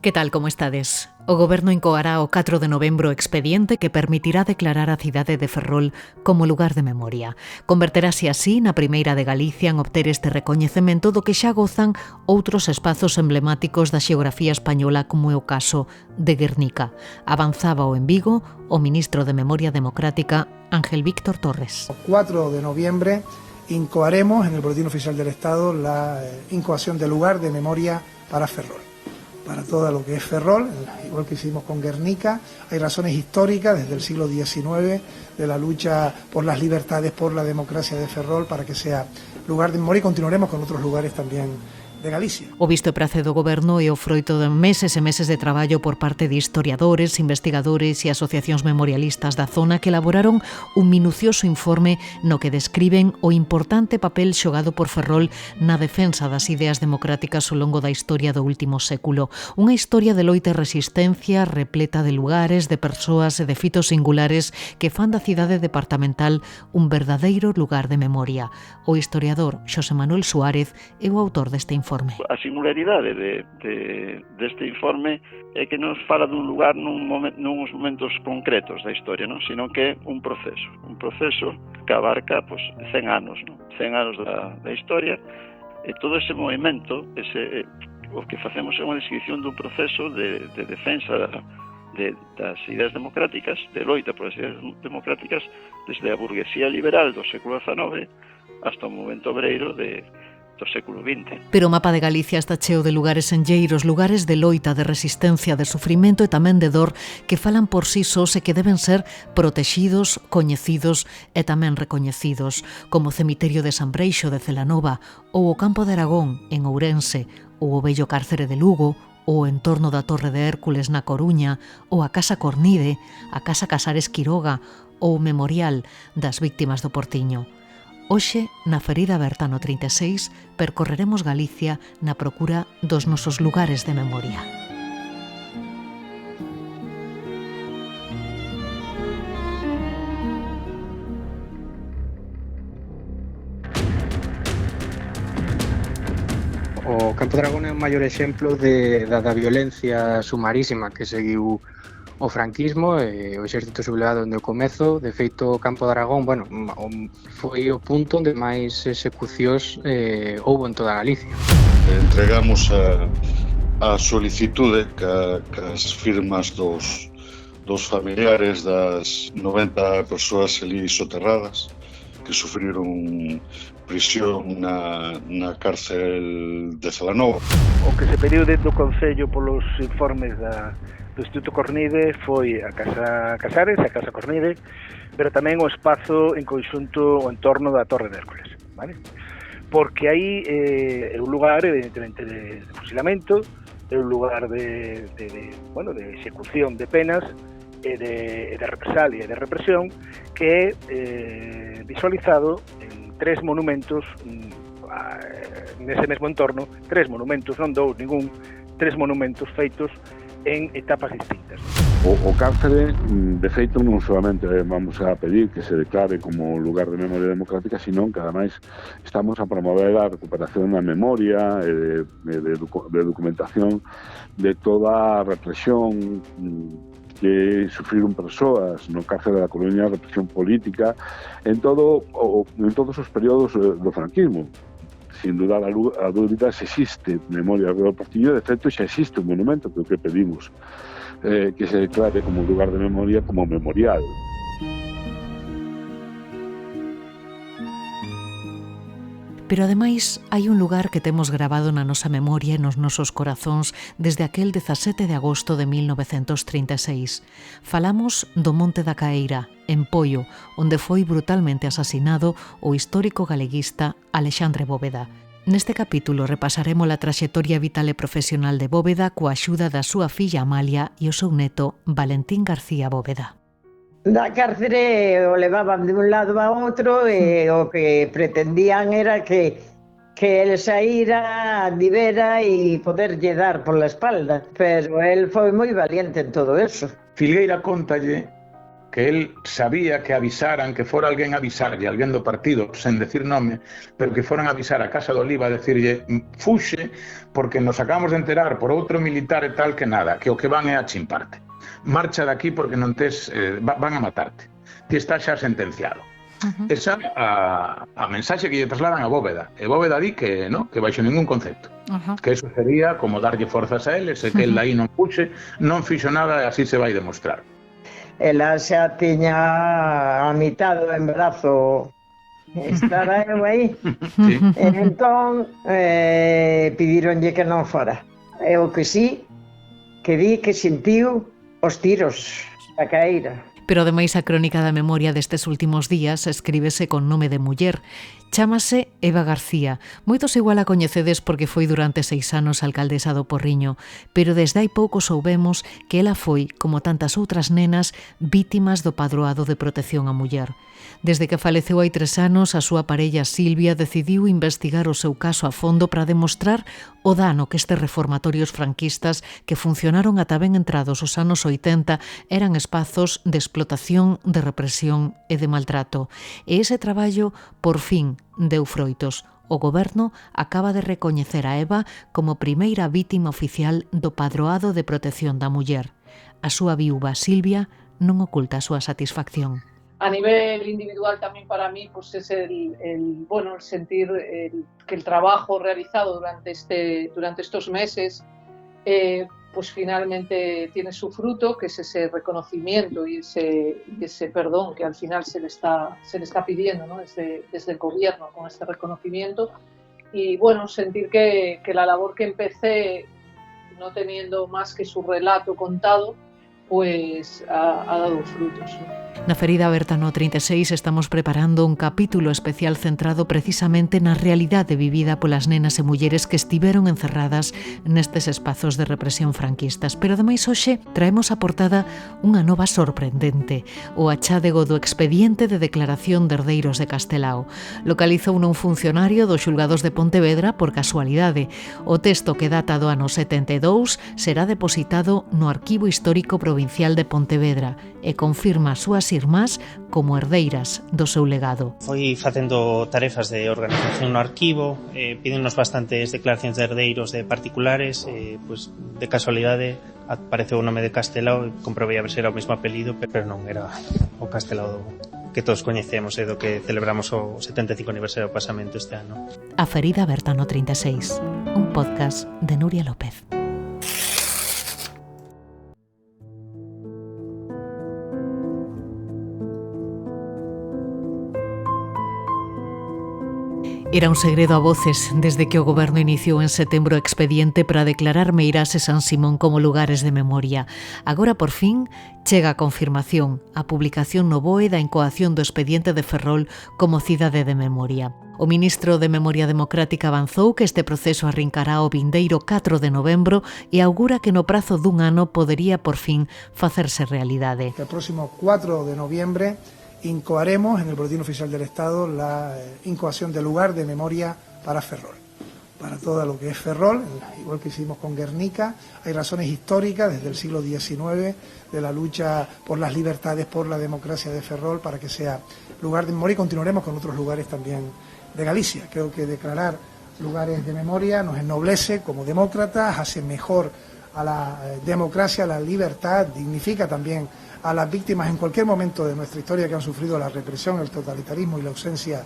Que tal, como estades? O Goberno incoará o 4 de novembro o expediente que permitirá declarar a cidade de Ferrol como lugar de memoria. Converterase así na primeira de Galicia en obter este recoñecemento do que xa gozan outros espazos emblemáticos da xeografía española, como é o caso de Guernica. Avanzaba o en Vigo o ministro de Memoria Democrática, Ángel Víctor Torres. El 4 de noviembre incoaremos en el Boletín Oficial del Estado la incoación del lugar de memoria para Ferrol. Para todo lo que es Ferrol, igual que hicimos con Guernica, hay razones históricas desde el siglo XIX de la lucha por las libertades, por la democracia de Ferrol, para que sea lugar de memoria, y continuaremos con otros lugares también de Galicia. O visto e prace do Goberno é o froito de meses e meses de traballo por parte de historiadores, investigadores e asociacións memorialistas da zona que elaboraron un minucioso informe no que describen o importante papel xogado por Ferrol na defensa das ideas democráticas ao longo da historia do último século. Unha historia de loita e resistencia repleta de lugares, de persoas e de fitos singulares que fan da cidade departamental un verdadeiro lugar de memoria. O historiador Xosé Manuel Suárez é o autor deste informe. A singularidade deste informe é que nos fala dun lugar nuns momentos concretos da historia, non? Sino que é un proceso que abarca 100 anos, non? 100 anos da historia, e todo ese movimento, o que facemos é unha descripción dun proceso de defensa das ideas democráticas, de loita por as ideas democráticas, desde a burguesía liberal do século XIX hasta o momento obreiro do século XX. Pero o mapa de Galicia está cheo de lugares enlleiros, lugares de loita, de resistencia, de sufrimento e tamén de dor que falan por sí sós e que deben ser protexidos, coñecidos e tamén recoñecidos, como o cemiterio de San Breixo de Celanova ou o Campo de Aragón en Ourense ou o vello cárcere de Lugo ou o entorno da Torre de Hércules na Coruña ou a Casa Cornide, a Casa Casares Quiroga ou o Memorial das Víctimas do Portiño. Hoxe, na Ferida Aberta no 36, percorreremos Galicia na procura dos nosos lugares de memoria. O Campo de Aragón é o maior exemplo da violencia sumarísima que seguiu o franquismo e o exército sublevado onde o comezo. De feito, o Campo de Aragón, foi o punto onde máis execucións houbo en toda Galicia. Entregamos a solicitude que as firmas dos familiares das 90 persoas ali soterradas que sufriron prisión na cárcel de Celanova. O que se pediu dentro do Concello polos informes do Instituto Cornide foi a Casa Casares, a Casa Cornide, pero tamén o espazo en conxunto o entorno da Torre de Hércules, vale? Porque aí é un lugar evidentemente de fusilamento, é un lugar de execución de penas e de represalia e de represión que é visualizado en tres monumentos nese mesmo entorno, tres monumentos, non dous, ningún, tres monumentos feitos en etapas distintas. O cárcere, de feito, non solamente vamos a pedir que se declare como lugar de memoria democrática, sino que, ademais, estamos a promover a recuperación da memoria e de documentación de toda a represión que sufriron persoas no cárcere da Coruña, represión política, en todos os períodos do franquismo. Sin duda a dúbida se existe memoria do Portillo, de feito xa existe un monumento que o que pedimos que se declare como lugar de memoria, como memorial. Pero ademais hai un lugar que temos gravado na nosa memoria e nos nosos corazóns desde aquel 17 de agosto de 1936. Falamos do Monte da Caeira, en Poio, onde foi brutalmente asasinado o histórico galeguista Alexandre Bóveda. Neste capítulo repasaremos a traxectoria vital e profesional de Bóveda coa axuda da súa filla Amalia e o seu neto Valentín García Bóveda. Da cárcere o levaban de un lado a outro e o que pretendían era que el saíra, andivera e poderlle dar pola espalda. Pero el foi moi valiente en todo eso. Filgueira contalle que él sabía que avisaran, que fora alguén a avisarlle, alguén do partido, sen decir nome, pero que foran a avisar a Casa de Oliva a decirlle fuxe porque nos acabamos de enterar por outro militar e tal que nada, que o que van é a chimparte. Marcha daqui porque non tes, van a matarte. Ti estás xa sentenciado. Esa a mensaxe que lle trasladan a Bóveda. E Bóveda di que no, que baixo ningún concepto. Que eso sería como darlle forzas a eles, e que el aí non puxe, non fixo nada e así se vai demostrar. Ela xa tiña a mitad do embrazo. Estaba eu aí. Sí. Entón, pidíronlle que non fora. E o que sí, que di que sentiu os tiros da caíra. Pero ademais a crónica da memoria destes últimos días escríbese con nome de muller. Chámase Eva García. Moitos igual a coñecedes porque foi durante 6 anos alcaldesa do Porriño, pero desde hai pouco soubemos que ela foi, como tantas outras nenas, vítimas do Padroado de Protección á Muller. Desde que faleceu hai 3 anos, a súa parella Silvia decidiu investigar o seu caso a fondo para demostrar o dano que estes reformatorios franquistas que funcionaron ata ben entrados os anos 80 eran espazos de explotación, de represión e de maltrato. E ese traballo, por fin, deu froitos. O Goberno acaba de recoñecer a Eva como primeira vítima oficial do Padroado de Protección da Muller. A súa viúva Silvia non oculta a súa satisfacción. A nivel individual también para mí pues es el sentir que el trabajo realizado durante estos meses pues finalmente tiene su fruto, que es ese reconocimiento y ese perdón que al final se le está pidiendo, ¿no? desde el gobierno con este reconocimiento y bueno, sentir que la labor que empecé no teniendo más que su relato contado pues ha dado frutos, ¿no? Na Ferida Aberta no 36 estamos preparando un capítulo especial centrado precisamente na realidade vivida polas nenas e mulleres que estiveron encerradas nestes espazos de represión franquistas. Pero ademais hoxe traemos a portada unha nova sorprendente, o achádego do expediente de declaración de herdeiros de Castelao. Localizou un funcionario dos xulgados de Pontevedra por casualidade. O texto que data do ano 72 será depositado no Arquivo Histórico Provincial de Pontevedra e confirma as súas irmás como herdeiras do seu legado. Foi facendo tarefas de organización no arquivo, pídennos bastantes declaracións de herdeiros de particulares, pues de casualidade apareceu o nome de Castelao e comprobei a ver se era o mesmo apelido, pero non era o Castelao que todos coñecemos e do que celebramos o 75 aniversario do pasamento este ano. A Ferida Aberta no 36, un podcast de Nuria López. Era un segredo a voces desde que o Goberno iniciou en setembro o expediente para declarar Meirás e San Simón como lugares de memoria. Agora, por fin, chega a confirmación, a publicación no BOE da incoación do expediente de Ferrol como cidade de memoria. O ministro de Memoria Democrática avanzou que este proceso arrincará o vindeiro 4 de novembro e augura que no prazo dun ano podería, por fin, facerse realidade. El próximo 4 de noviembre incoaremos en el Boletín Oficial del Estado la incoación del lugar de memoria para Ferrol. Para todo lo que es Ferrol, igual que hicimos con Guernica, hay razones históricas desde el siglo XIX de la lucha por las libertades, por la democracia de Ferrol, para que sea lugar de memoria y continuaremos con otros lugares también de Galicia. Creo que declarar lugares de memoria nos ennoblece como demócratas, hace mejor a la democracia, a la libertad, dignifica también a las víctimas en cualquier momento de nuestra historia que han sufrido la represión, el totalitarismo y la ausencia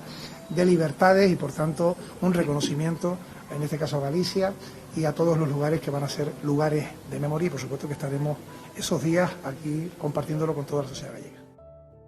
de libertades y por tanto un reconocimiento, en este caso a Galicia y a todos los lugares que van a ser lugares de memoria y por supuesto que estaremos esos días aquí compartiéndolo con toda la sociedad gallega.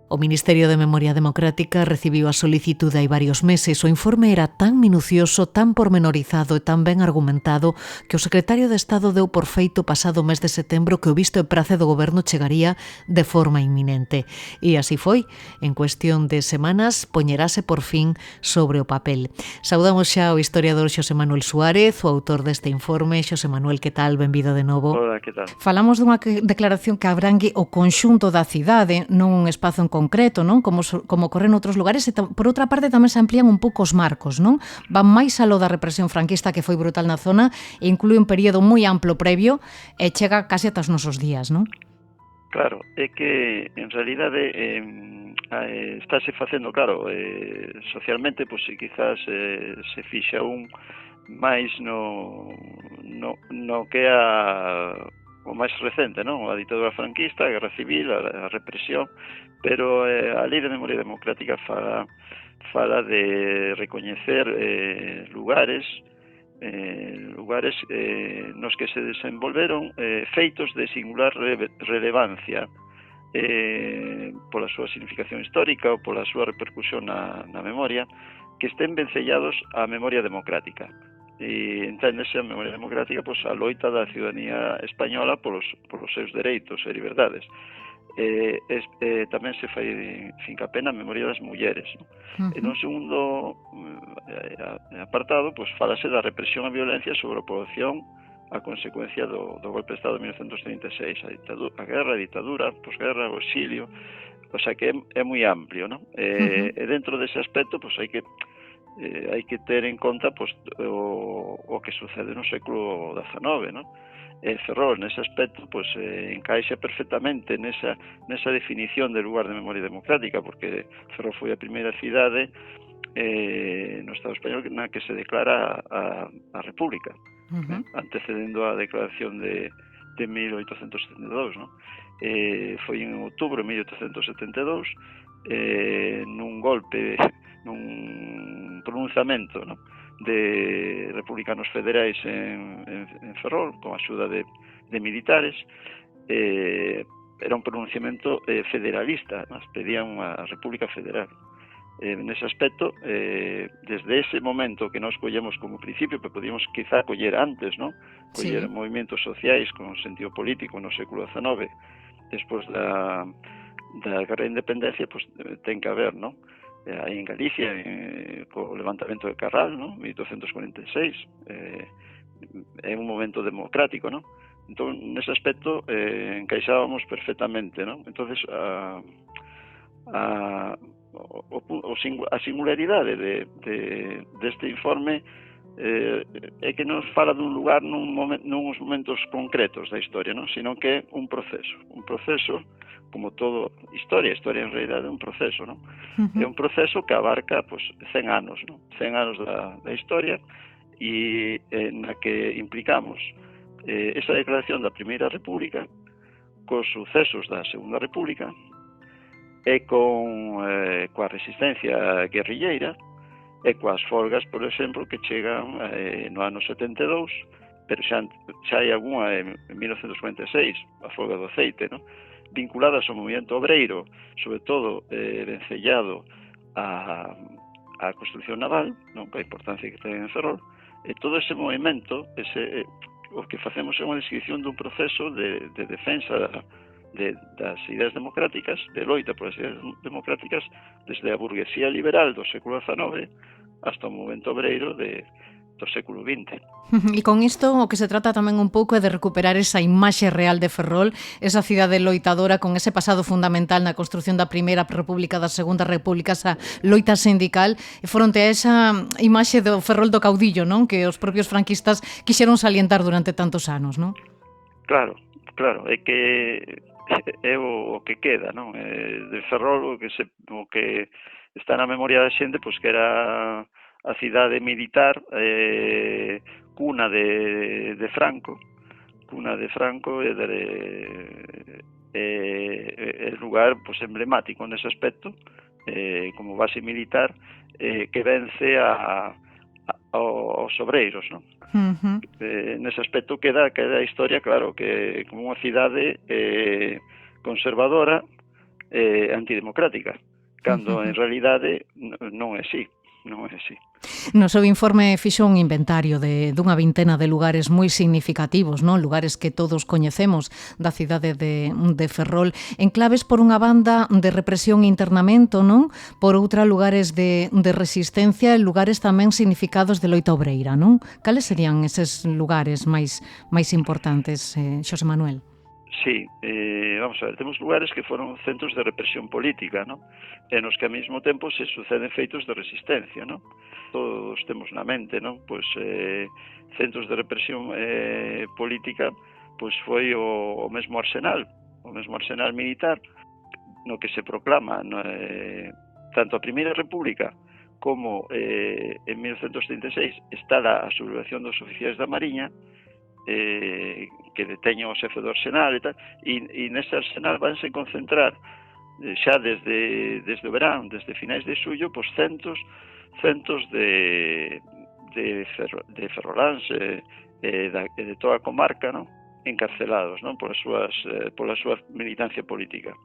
O Ministerio de Memoria Democrática recibiu a solicitude hai varios meses. O informe era tan minucioso, tan pormenorizado e tan ben argumentado que o secretario de Estado deu por feito pasado mes de setembro que o visto e prace do Goberno chegaría de forma inminente. E así foi. En cuestión de semanas poñerase por fin sobre o papel. Saudamos xa o historiador Xosé Manuel Suárez, o autor deste informe. Xosé Manuel, que tal? Benvido de novo. Hola, que tal? Falamos dunha declaración que abrangue o conxunto da cidade, non un espazo en concreto, non? Como ocorre noutros lugares, e por outra parte tamén se amplían un pouco os marcos, non? Van máis aló da represión franquista que foi brutal na zona e inclúe un período moi amplo previo e chega case ata os nosos días, non? Claro, é que en realidade estáse facendo, claro, socialmente, pois quizás se fixa un máis no que é o máis recente, non? A ditadura franquista, a guerra civil, a represión, pero a Lei de Memoria Democrática fala de recoñecer lugares nos que se desenvolveron feitos de singular relevancia pola súa significación histórica ou pola súa repercusión na memoria, que estén vencellados á memoria democrática. E enténdese a memoria democrática pois a loita da ciudadanía española polos seus dereitos e liberdades. Tamén se fai fincapé na memoria das mulleres, no? En un segundo apartado, pois falase da represión e violencia sobre a poboación a consecuencia do golpe de Estado de 1936, a guerra, a ditadura, a posguerra, o exilio, o sea que é moi amplio, no? E dentro dese aspecto, pois hai que ter en conta pois o que sucede no século XIX, no? Ferrol, nese aspecto, pois encaixa perfectamente nesa definición de lugar de memoria democrática, porque Ferrol foi a primeira cidade no Estado español na que se declara a República, antecedendo a declaración de 1872, no? Foi en outubro de 1872, nun golpe, nun pronunciamento, no? De republicanos federais en Ferrol, con a axuda de militares. Era un pronunciamento federalista, mas pedían unha república federal. Nese aspecto, desde ese momento que nos collemos como principio, que podíamos quizá coller antes, ¿no? Coller movimentos sociais con sentido político no século XIX, despois da guerra de independencia, pues ten que haber, ¿no? Aí en Galicia, co levantamento de Carral, ¿no? 1846, é un momento democrático, ¿no? Entón, nese aspecto, encaixábamos perfectamente, ¿no? Entonces, a singularidade deste informe é que non fala dun lugar nuns momentos concretos da historia, non? Sino que é un proceso como todo historia en realidade é un proceso, non? É un proceso que abarca pues 100 anos, non? 100 anos da historia e na que implicamos esa declaración da Primeira República cos sucesos da Segunda República e coa resistencia guerrilleira e coas folgas, por exemplo, que chegan no ano 72, pero xa hai algunha en 1946, a folga do aceite, non? Vinculadas ao movimento obreiro, sobre todo vencellado á construcción naval, non? Que a importancia que ten en Ferrol, e todo ese movimento, o que facemos é unha descripción dun proceso de defensa das ideas democráticas, de loita por as ideas democráticas, desde a burguesía liberal do século XIX hasta o movimento obreiro do século XX. E con isto o que se trata tamén un pouco é de recuperar esa imaxe real de Ferrol, esa cidade loitadora con ese pasado fundamental na construción da Primeira República, da Segunda República, esa loita sindical, e fronte a esa imaxe do Ferrol do caudillo, non? Que os propios franquistas quixeron salientar durante tantos anos, non? Claro, é que é o que queda, non? De Ferrol o que está na memoria da xente, pois que era a cidade militar, cuna de Franco, é lugar pues emblemático nese aspecto, como base militar, que vence aos obreiros, non? Nese aspecto queda a historia, claro, que como unha cidade conservadora, antidemocrática, cando en realidade non é así. No seu informe fixo un inventario dunha vintena de lugares moi significativos, non? Lugares que todos coñecemos da cidade de Ferrol, enclaves por unha banda de represión e internamento, non? Por outra, lugares de resistencia e lugares tamén significados de loita obreira, non? Cales serían eses lugares máis importantes, Xosé Manuel? Sí, vamos a ver, temos lugares que foron centros de represión política, ¿no? En os que ao mesmo tempo se suceden feitos de resistencia, ¿no? Todos temos na mente, ¿no? Pois centros de represión política, pois foi o mesmo Arsenal, arsenal militar, no que se proclama tanto a Primeira República como en 1936 está a sublevación dos oficiais da Mariña, que deteñen o xefe do arsenal e tal, e nese arsenal vanse concentrar xa desde o verán, desde finais de xullo, pois centos de ferroláns de toda a comarca, non? Encarcelados, non? Pola súa militancia política.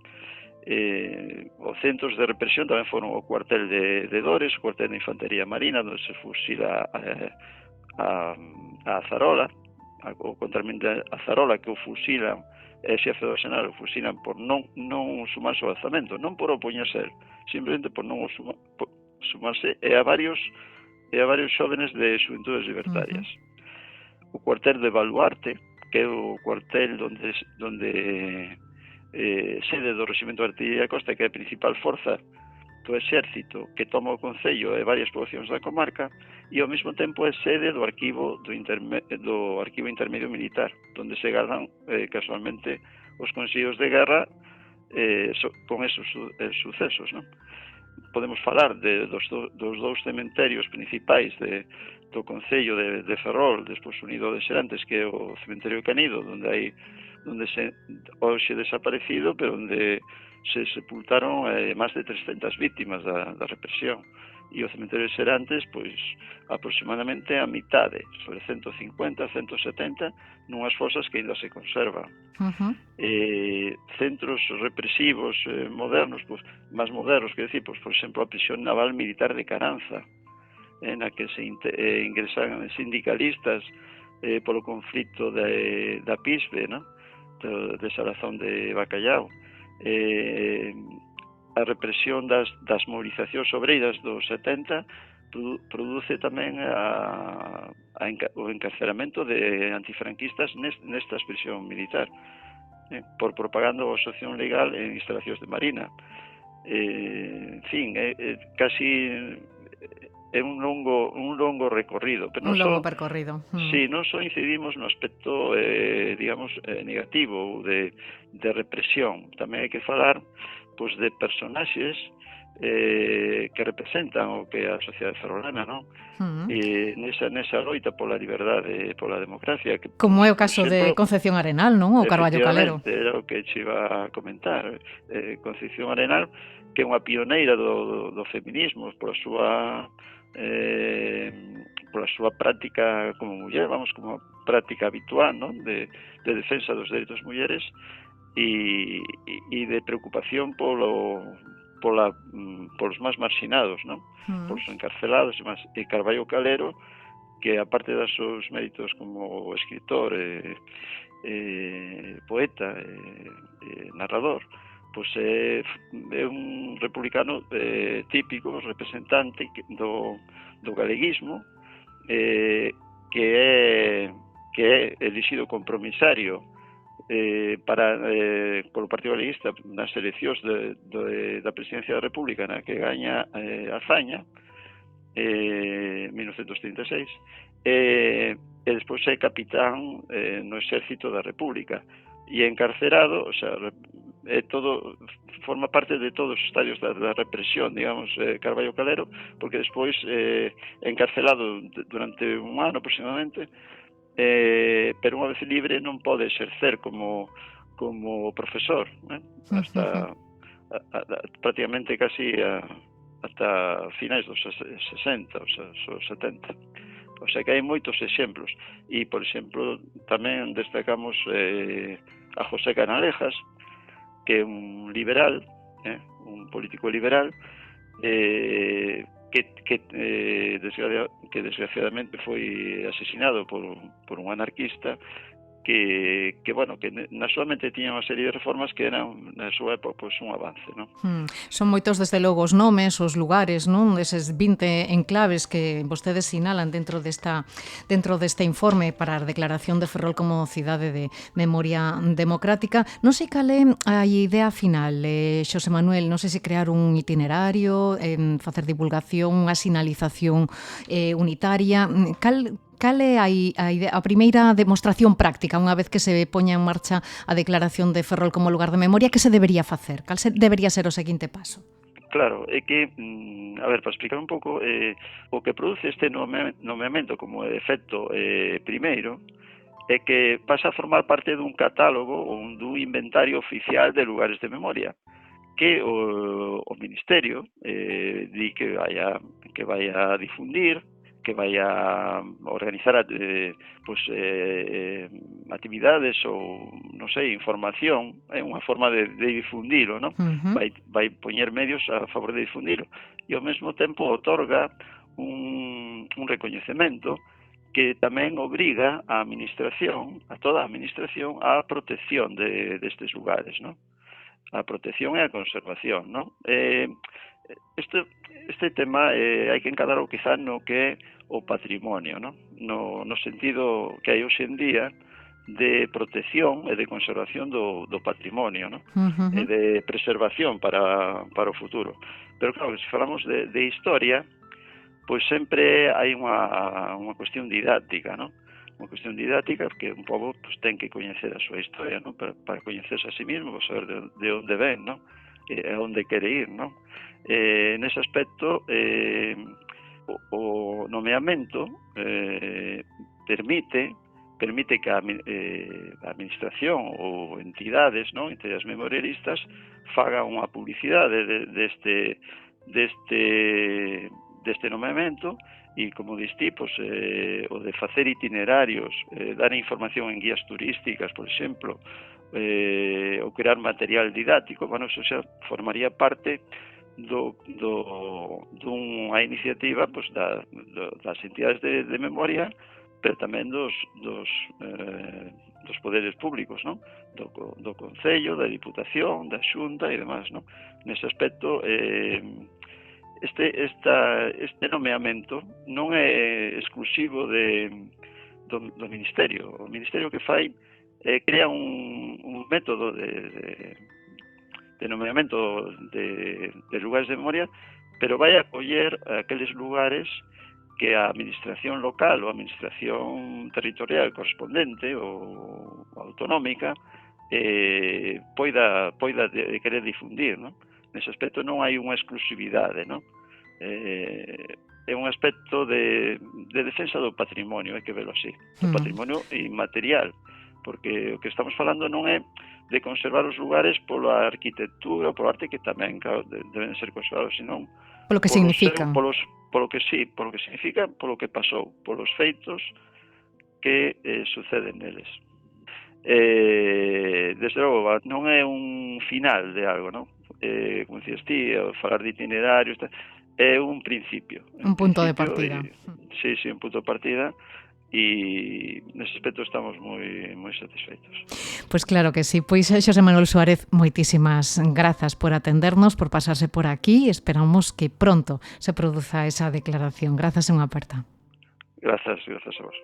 Os centros de represión tamén foron o cuartel de Dores, o cuartel de Infantería Marina, onde se fusila a Azarola, o contramente a Zarola, que o fusilan, é xefe do arsenal, o fusilan por non sumarse ao alzamento, non por opoñerse, simplemente por non sumarse, e a varios xóvenes de Xuventudes Libertarias. O cuartel de Baluarte, que é o cuartel donde sede do Regimento de Artillería de Costa, que é a principal forza do exército que toma o concello e varias poboacións da comarca, e ao mesmo tempo é sede do arquivo intermedio militar, onde se gardan casualmente os consellos de guerra con esos sucesos, non? Podemos falar dos dous cementerios principais do concello de Ferrol, despois unido de Serantes, que é o cementerio de Canido, onde se hoxe desaparecido, pero onde se sepultaron máis de 300 vítimas da represión, e o cementerio de Serantes, pois, aproximadamente a mitade, sobre 150, 170, nunhas fosas que ainda se conservan. Centros represivos modernos, pois, máis modernos, que decir, pois, por exemplo, a prisión naval militar de Caranza, na que se ingresan sindicalistas polo conflito da Pisbe, de Salazón de Bacallao. A represión das movilizacións obreiras dos 70 produce tamén o encarceramento de antifranquistas nesta prisión militar, por propaganda ou asociación legal en instalacións de Marina. En fin, casi é un longo recorrido, pero percorrido. Sí, non só incidimos no aspecto digamos negativo de represión, tamén hai que falar pois de personaxes que representan o que é a sociedade ferrolana, non? Nesa loita pola liberdade, pola democracia, que, como é o caso de Concepción Arenal, non? O Carballo Calero. Era o que che iba a comentar. Concepción Arenal, que é unha pioneira do feminismo pola súa práctica como muller, como práctica habitual, non? De defensa dos dereitos mulleres e de preocupación polos máis marxinados, non? Polos encarcelados e Carballo Calero, que aparte dos seus méritos como escritor, poeta, narrador, pois é un republicano típico, representante do galeguismo, que é elixido compromisario polo Partido Galeguista nas eleccións da Presidencia da República, na que gaña Azaña en 1936, e despois é capitán no Exército da República e encarcerado, o sea, forma parte de todos os estadios da represión, digamos, Carballo Calero, porque despois encarcelado durante un ano aproximadamente, pero unha vez libre non pode exercer como profesor, hasta prácticamente casi hasta finais dos 60, os 70. O sea que hai moitos exemplos, e por exemplo tamén destacamos a José Canalejas, que é un liberal, un político liberal, que desgraciadamente foi asesinado por un anarquista que na súa mente tiña unha serie de reformas que eran na súa época pois un avance, non? Son moitos desde logo os nomes, os lugares, non? Eses 20 enclaves que vostedes sinalan dentro deste informe para a declaración de Ferrol como cidade de memoria democrática. Non sei cal é a idea final, Xosé Manuel, non sei se crear un itinerario, facer divulgación, unha sinalización unitaria. cal é a primeira demostración práctica unha vez que se poña en marcha a declaración de Ferrol como lugar de memoria? Que se debería facer? Cal debería ser o seguinte paso? Claro, é que, a ver, para explicar un pouco, o que produce este nomeamento como efecto primeiro é que pasa a formar parte dun catálogo ou dun inventario oficial de lugares de memoria que o Ministerio di que vai a difundir, que vai a organizar actividades ou, non sei, información, é unha forma de difundilo, non? Vai poñer medios a favor de difundilo e ao mesmo tempo otorga un recoñecemento que tamén obriga a administración, a toda a administración, á protección destes lugares, non? A protección e a conservación, non? Este tema hai que encadarlo quizá no que é o patrimonio, non? No sentido que hai hoxe en día de protección e de conservación do patrimonio, non? E de preservación para o futuro. Pero claro, se falamos de historia, pois sempre hai unha cuestión didáctica, non? Unha cuestión didáctica que un pobo pues, ten que coñecer a súa historia, ¿no? Para coñecerse a sí mismo, para saber de onde ven, ¿no? A onde quere ir, ¿no? Nese aspecto, o nomeamento permite que a administración ou entidades, ¿no? Entidades memorialistas faga unha publicidade deste nomeamento. E, como diste, pues, o de facer itinerarios, dar información en guías turísticas, por exemplo, ou crear material didáctico, bueno, eso xa formaría parte dunha iniciativa pues, das entidades de memoria, pero tamén dos poderes públicos, ¿no? Do Concello, da Diputación, da Xunta e demás, ¿no? Nese aspecto, este nomeamento non é exclusivo do Ministerio. O Ministerio que fai crea un método de nomeamento de lugares de memoria, pero vai a coller aqueles lugares que a administración local ou a administración territorial correspondente ou autonómica poida querer difundir, non? Nese aspecto non hai unha exclusividade, non? É un aspecto de defensa do patrimonio, hai que velo así, do patrimonio inmaterial, porque o que estamos falando non é de conservar os lugares pola arquitectura, polo arte, que tamén, claro, deben ser conservados, senón polo que significan. Polo que significa, polo que pasou, polos feitos que suceden neles. Desde logo, non é un final de algo, non? Como dicías ti, falar de itinerarios, é un principio. Un punto de partida. Sí, un punto de partida, e nese aspecto estamos moi satisfeitos. Pois claro que sí. Pois Xosé Manuel Suárez, moitísimas grazas por atendernos, por pasarse por aquí. Esperamos que pronto se produza esa declaración. Grazas e unha aperta. Grazas a vos.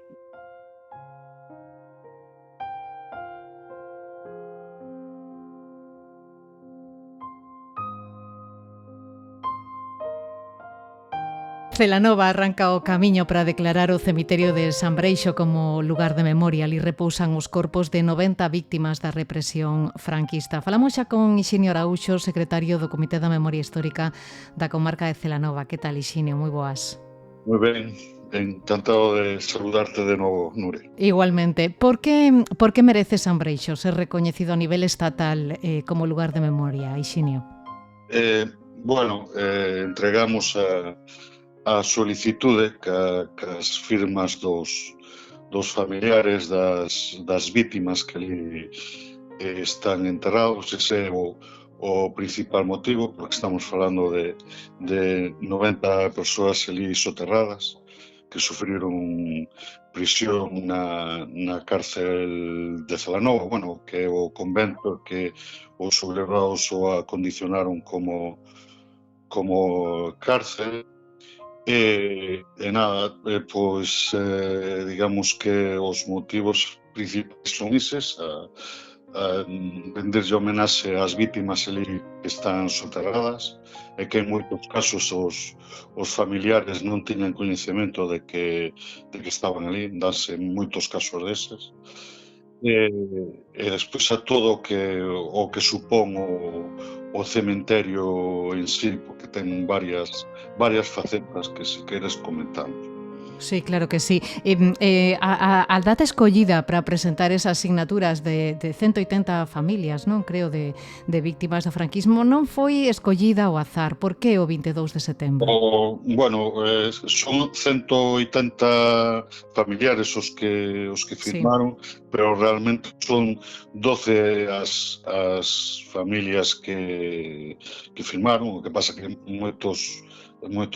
Celanova arranca o camiño para declarar o cemiterio de San Breixo como lugar de memoria. Ali repousan os corpos de 90 víctimas da represión franquista. Falamos xa con Ixinio Araúxo, secretario do Comité da Memoria Histórica da comarca de Celanova. Que tal, Ixinio? Moi boas. Moi ben. Encantado de saludarte de novo, Nure. Igualmente. Por que merece San Breixo ser recoñecido a nivel estatal como lugar de memoria, Ixinio? Entregamos a solicitude que as firmas dos familiares das vítimas que ali están enterrados. Ese é o principal motivo, porque estamos falando de 90 persoas ali soterradas que sufriron prisión na cárcel de Celanova, que é o convento que os sublevados o acondicionaron como cárcel. Digamos que os motivos principais son eses, renderlle homenaxe ás vítimas ali que están soterradas e que en moitos casos os familiares non tiñan coñecemento de que estaban ali, danse moitos casos deses. E despois a todo o que supón o cementerio en sí, porque ten varias facetas que se queres comentamos. Sí, claro que sí. A data escollida para presentar esas asignaturas de 180 familias, non creo, de víctimas do franquismo, non foi escollida ao azar. Por que o 22 de setembro? Son 180 familiares os que firmaron, sí, pero realmente son 12 as familias que firmaron. O que pasa que moitos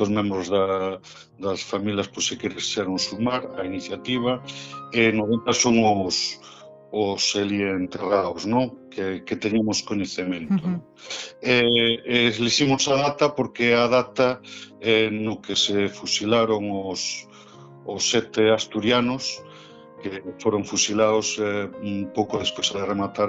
membros das familias pois se quixeron sumar á iniciativa e 90 son os ali enterrados, non? Que teñamos coñecemento. Eliximos a data porque a data no que se fusilaron os 7 asturianos que foron fusilados un pouco despois de rematar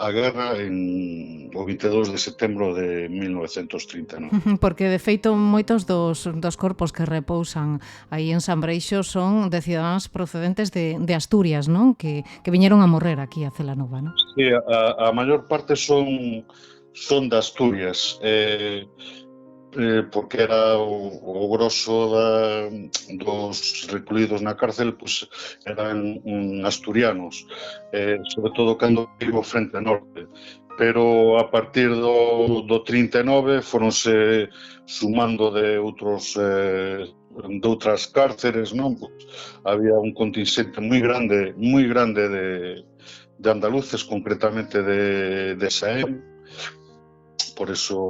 a guerra o 22 de setembro de 1939. Porque, de feito, moitos dos corpos que repousan aí en Sambreixo son de cidadáns procedentes de Asturias, non? Que viñeron a morrer aquí a Celanova, non? Sí, a maior parte son de Asturias, porque era o grosso dos recluídos na cárcel, pues, eran asturianos, sobre todo cando vivo frente norte. Pero a partir do 39 foronse sumando de outras cárceres, non? Pues, había un contingente moi grande de andaluces, concretamente de Saén. Por eso,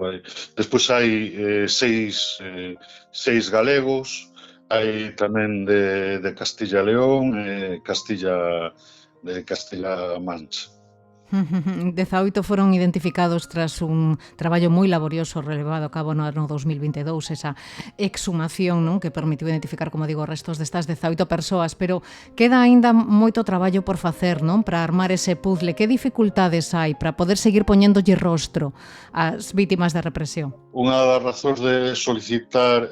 despois hai 6 galegos, hai tamén de Castilla e León e de Castilla Mancha. 18 foron identificados tras un traballo moi laborioso relevado a cabo no ano 2022, esa exhumación, non, que permitiu identificar, como digo, restos destas 18 persoas, pero queda aínda moito traballo por facer, non, para armar ese puzzle. Que dificultades hai para poder seguir poñéndolle rostro ás vítimas da represión? Unha das razóns de solicitar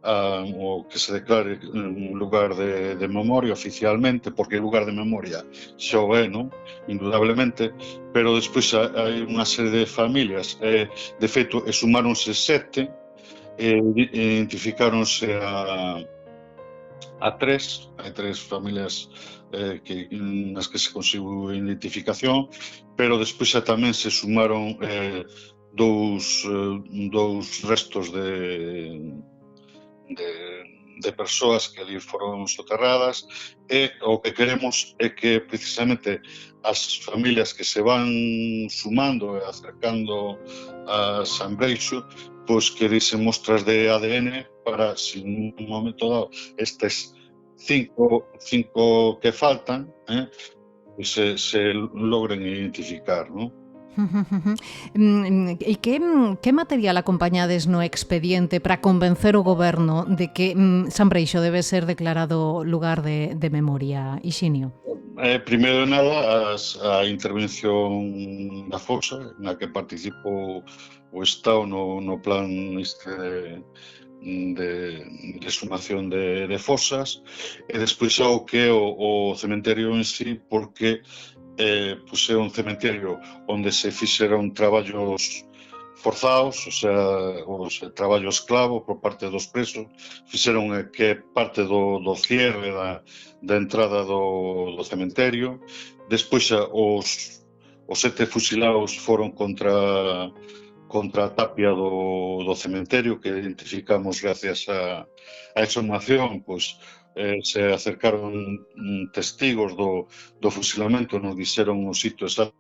o que se declare un lugar de memoria oficialmente, porque o lugar de memoria xa o é, non? Indudablemente, pero despois hai unha serie de familias, de feito, sumáronse 7, identificáronse a 3, hai 3 familias nas que se conseguiu identificación, pero despois tamén se sumaron dous restos de persoas que ali foron soterradas, e o que queremos é que precisamente as familias que se van sumando e acercando a Sambreixo, pois que disen mostras de ADN para, se en un momento dado estes 5 que faltan, pois se logren identificar, non? E que material acompañades no expediente para convencer o goberno de que Sambreixo debe ser declarado lugar de memoria, Ixinio? Primeiro de nada, a intervención da fosa, na que participou o Estado no plan de sumación de fosas, e despois o que é o cementerio en sí, porque pois é un cementerio onde se fixeron traballos forzados, o sea, traballo esclavo por parte dos presos, fixeron que parte do cierre da entrada do cementerio. Despois os 7 fusilados foron contra a tapia do cementerio, que identificamos gracias a exhumación, pois se acercaron testigos do fusilamento, nos dixeron o sitio exacto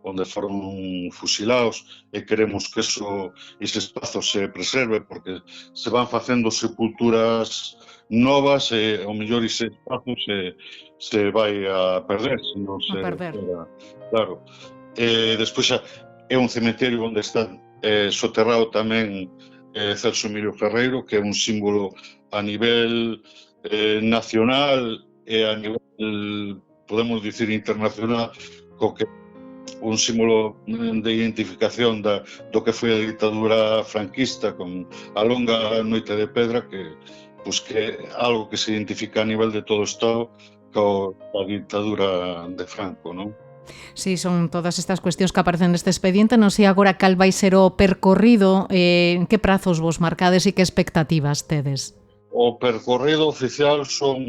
onde foron fusilados, e queremos que ese espazo se preserve, porque se van facendo sepulturas novas e ao mellor ese espazo se vai a perder, se non se queda, claro. Despois é un cementerio onde está soterrado tamén Celso Emilio Ferreiro, que é un símbolo a nivel nacional a nivel, podemos dicir, internacional, co que un símbolo de identificación do que foi a ditadura franquista, con a longa noite de pedra, que é algo que se identifica a nivel de todo o Estado coa ditadura de Franco, non? Sí, son todas estas cuestións que aparecen neste expediente. Non sei agora cal vai ser o percorrido, en que prazos vos marcades e que expectativas tedes? O percorrido oficial son,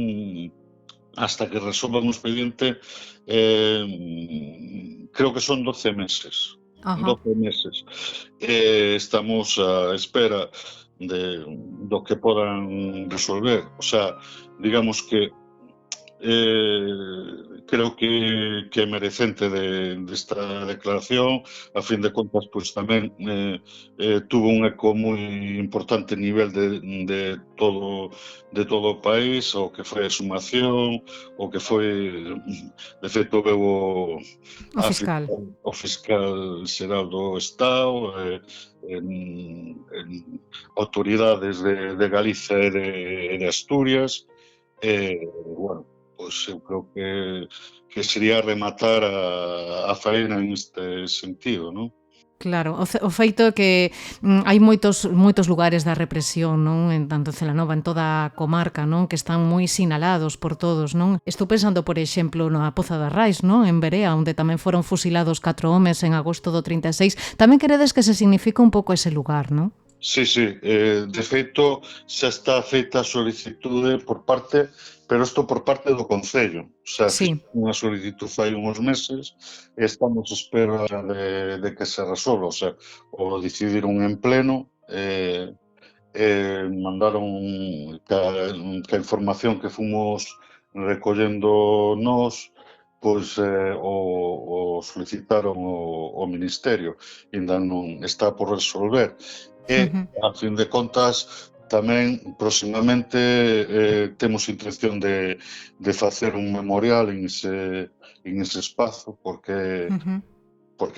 hasta que resolvan o expediente, creo que son 12 meses. Ajá. 12 meses. Estamos á espera do que podan resolver. O sea, digamos que creo que é merecente desta declaración. A fin de contas, pois tamén tuvo un eco moi importante a nivel de todo o país, o que foi a sumación, o que foi, de feito, veo o fiscal xeral do Estado, en autoridades de Galicia e de Asturias. Bueno, pois eu creo que sería rematar a faena en este sentido, non? Claro, o feito é que hai moitos lugares da represión, non? En tanto en Celanova, en toda a comarca, non? Que están moi sinalados por todos, non? Estou pensando, por exemplo, na Poza de Arrais, non? En Berea, onde tamén foron fusilados 4 homes en agosto do 36. Tamén queredes que se significa un pouco ese lugar, non? Sí, de feito xa está feita a solicitude por parte, pero isto por parte do Concello. O sea, sí. Unha solicitude fai uns meses e estamos a espera de que se resolva. O sea, o decidiron en pleno, mandaron que a información que fomos recollendo nós, pois o solicitaron o Ministerio, ainda non está por resolver. E, a fin de contas, tamén próximamente temos intención de facer un memorial en ese espazo, porque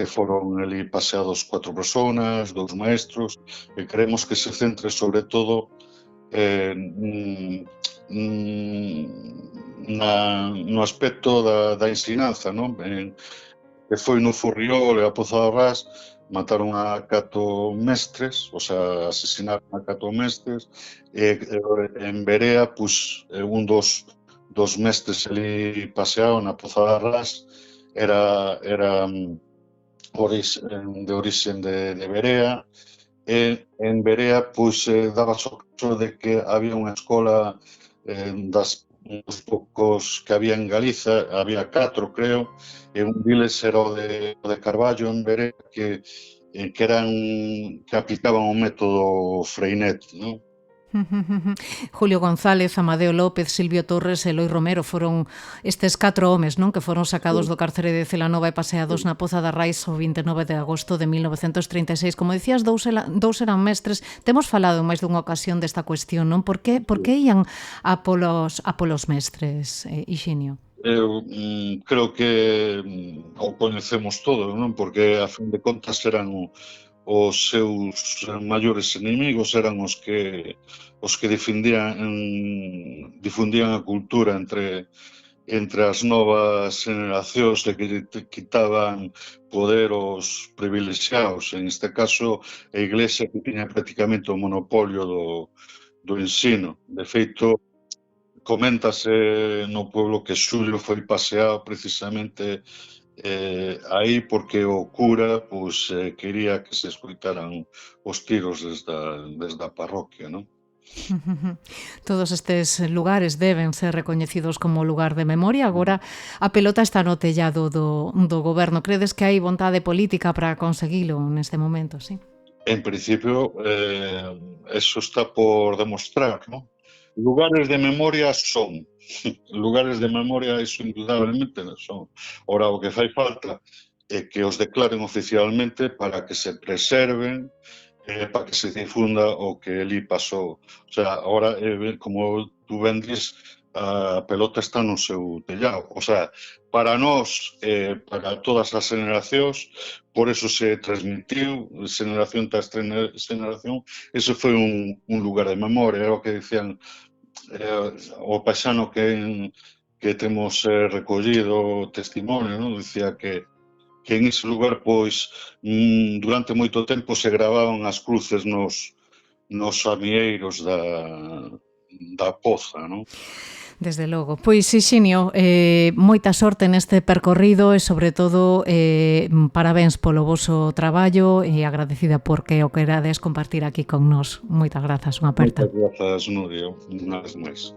foron ali paseados 4 personas, 2 maestros, e queremos que se centre sobre todo no aspecto da ensinanza, non? Que foi no Furriol e a Poza de Arrais, mataron a 4 mestres, o sea, asesinaron a 4 mestres, e en Berea, pois, un dos mestres ali paseado na Poza de Arrais era de orixen de Berea, e en Berea, pois, daba o caso de que había unha escola dos poucos que había en Galiza, había 4, creo, e un deles era o de Carballo en Berea, que aplicaban o método Freinet, non? Julio González, Amadeo López, Silvio Torres e Eloi Romero foron estes 4 homes, non? Que foron sacados do cárcere de Celanova e paseados na Poza de Arrais o 29 de agosto de 1936. Como dicías, dous eran mestres. Temos falado en máis dunha ocasión desta cuestión, non? Por que ian a polos mestres, Hixinio? Eu creo que o coñecemos todos, non? Porque, a fin de contas, eran os seus maiores inimigos, eran os que difundían a cultura entre as novas generacións, e que quitaban poder aos privilexiados. En este caso, a Iglesia, que tiña prácticamente o monopolio do ensino. De feito, coméntase no pueblo que Xulio foi paseado precisamente aí porque o cura quería que se escoitaran os tiros desde a parroquia, non? Todos estes lugares deben ser recoñecidos como lugar de memoria. Agora a pelota está no tellado do goberno. Credes que hai vontade política para conseguilo neste momento, sí? En principio, eso está por demostrar, non? Lugares de memoria son. Lugares de memoria, eso indudablemente son. Ora, o que fai falta é que os declaren oficialmente para que se preserven, para que se difunda o que ali pasou. O sea, ahora, como tú ben dis, a pelota está no seu tellado. O sea, para nós, para todas as generacións, por eso se transmitiu, generación tras generación, eso foi un lugar de memoria, era o que dicían o paisano que temos recollido testimonio, non? Dicía que en ese lugar, pois, durante moito tempo se gravaban as cruces nos amieiros da poza, non? Desde logo. Pois, Xinio, moita sorte neste percorrido e, sobre todo, parabéns polo voso traballo e agradecida porque o querades compartir aquí con nós. Moitas grazas, unha aperta. Moitas grazas, Nuria, unha vez máis.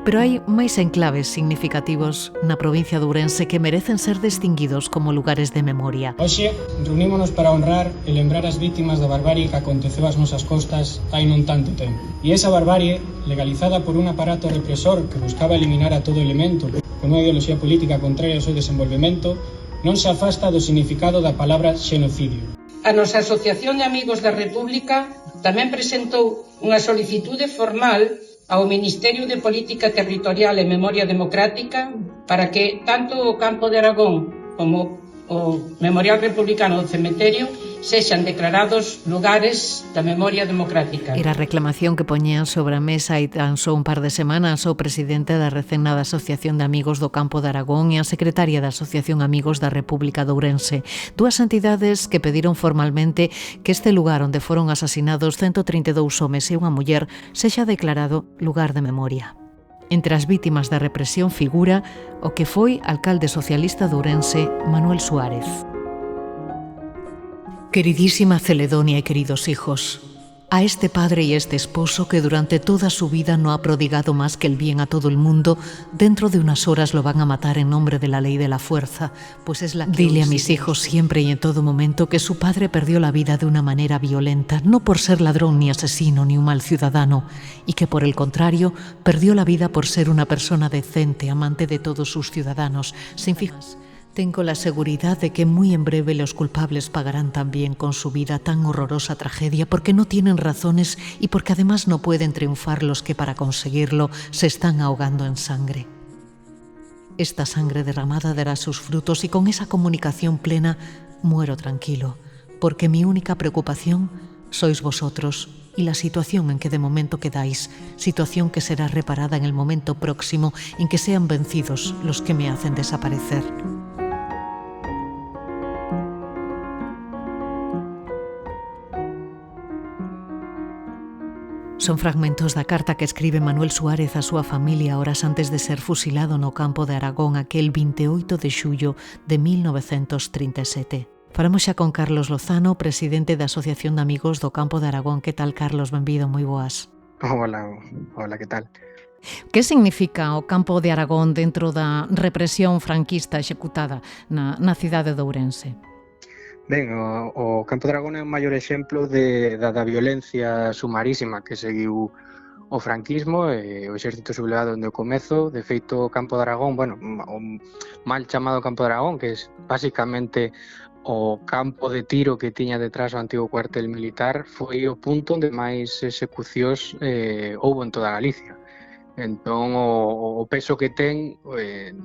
Pero hai máis enclaves significativos na provincia de Ourense que merecen ser distinguidos como lugares de memoria. Hoxe, reunímonos para honrar e lembrar as vítimas da barbarie que aconteceu ás nosas costas hai non tanto tempo. E esa barbarie, legalizada por un aparato represor que buscaba eliminar a todo elemento con unha ideoloxía política contraria ao seu desenvolvemento, non se afasta do significado da palabra xenocidio. A nosa Asociación de Amigos da República tamén presentou unha solicitude formal ao Ministerio de Política Territorial e Memoria Democrática para que tanto o Campo de Aragón como o Memorial Republicano do Cementerio sexan declarados lugares da memoria democrática. Era a reclamación que poñían sobre a mesa hai tan só un par de semanas o presidente da recén nada Asociación de Amigos do Campo de Aragón e a secretaria da Asociación Amigos da República de Ourense, dúas entidades que pediron formalmente que este lugar onde foron asasinados 132 homes e unha muller sexa declarado lugar de memoria. Entre as vítimas da represión figura o que foi alcalde socialista de Ourense, Manuel Suárez. Queridísima Celedonia y queridos hijos, a este padre y este esposo que durante toda su vida no ha prodigado más que el bien a todo el mundo, dentro de unas horas lo van a matar en nombre de la ley de la fuerza, pues es la que... Dile a mis hijos siempre y en todo momento que su padre perdió la vida de una manera violenta, no por ser ladrón ni asesino ni un mal ciudadano, y que por el contrario perdió la vida por ser una persona decente, amante de todos sus ciudadanos, sin fijarse. Tengo la seguridad de que muy en breve los culpables pagarán también con su vida tan horrorosa tragedia porque no tienen razones y porque además no pueden triunfar los que para conseguirlo se están ahogando en sangre. Esta sangre derramada dará sus frutos y con esa comunicación plena muero tranquilo, porque mi única preocupación sois vosotros y la situación en que de momento quedáis, situación que será reparada en el momento próximo en que sean vencidos los que me hacen desaparecer. Son fragmentos da carta que escribe Manuel Suárez a súa familia horas antes de ser fusilado no campo de Aragón aquel 28 de xullo de 1937. Falamos xa con Carlos Lozano, presidente da Asociación de Amigos do Campo de Aragón. Que tal, Carlos? Benvido, moi boas. Hola, que tal? Que significa o Campo de Aragón dentro da represión franquista executada na cidade de Ourense? Ben, o Campo de Aragón é o maior exemplo da violencia sumarísima que seguiu o franquismo e o exército sublevado onde o comezo. De feito, o Campo de Aragón, bueno, o mal chamado Campo de Aragón, que é basicamente o campo de tiro que tiña detrás o antigo cuartel militar, foi o punto onde máis execucións houbo en toda Galicia. Entón, o peso que ten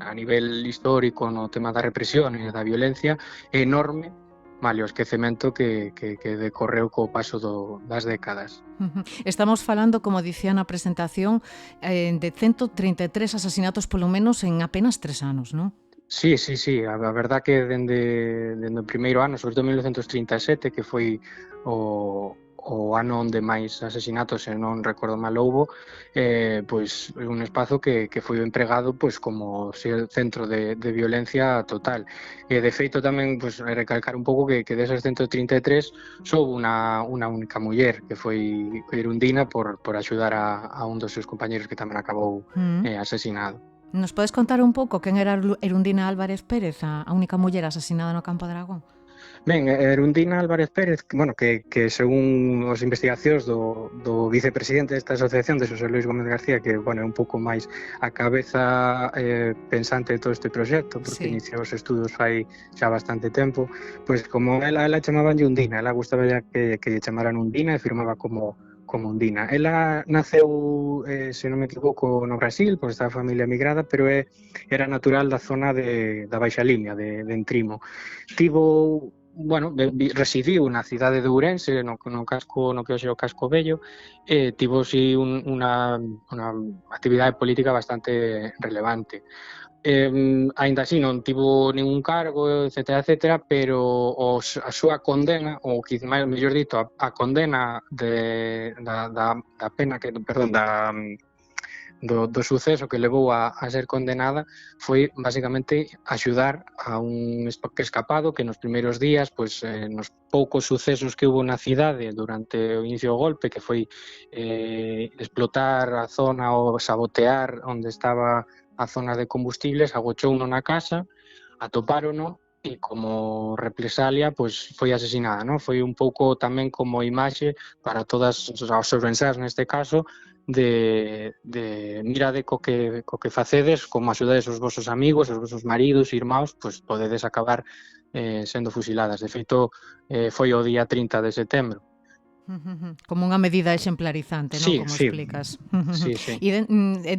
a nivel histórico no tema da represión e da violencia é enorme, malia o esquecemento que decorreu co paso das décadas. Estamos falando, como dicía na presentación, de 133 asasinatos polo menos en apenas 3 anos, non? Sí. A verdad que dende o primeiro ano, sobre todo en 1937, que foi o ano onde máis asesinatos, se non recordo mal houbo, pois un espazo que foi empregado pois como centro de violencia total. E de feito tamén pois recalcar un pouco que desas 133 só houve unha única muller que foi Erundina por axudar a un dos seus compañeros que tamén acabou asesinado. Nos podes contar un pouco quen era Erundina Álvarez Pérez, a única muller asesinada no Campo de Aragón? Ben, Erundina Álvarez Pérez, bueno, que según as investigacións do vicepresidente desta asociación, de Xosé Luis Gómez García, que, bueno, é un pouco máis a cabeza pensante de todo este proxecto, porque iniciou os estudos fai xa bastante tempo, pois como ela chamaban Undina, ela gustaba que lle chamaran Undina e firmaba como Undina. Ela naceu, se non me equivoco, no Brasil, pois está a familia emigrada, pero era natural da zona da Baixa Limia, de Entrimo. Tivo bueno, residiu na cidade de Ourense, no casco, no que hoxe é o Casco Vello, e tivo si unha actividade política bastante relevante. Aínda así non tivo ningún cargo, etcétera, etcétera, pero a súa condena, ou quizá mellor dito, a condena da pena que, perdón, do suceso que levou a ser condenada foi basicamente axudar a un escapado que nos primeiros días, pois, nos poucos sucesos que hubo na cidade durante o inicio do golpe, que foi explotar a zona ou sabotear onde estaba a zona de combustibles, agochouno na casa, atopárono e como represalia pois foi asesinada, non? Foi un pouco tamén como imaxe para todas os ourensás neste caso de mirade co que facedes, como axudades os vosos amigos, os vosos maridos e irmãos, pois podedes acabar sendo fusiladas. De feito, foi o día 30 de setembro. Como unha medida exemplarizante, non? Sí, Como sí. explicas. Sí, sí. E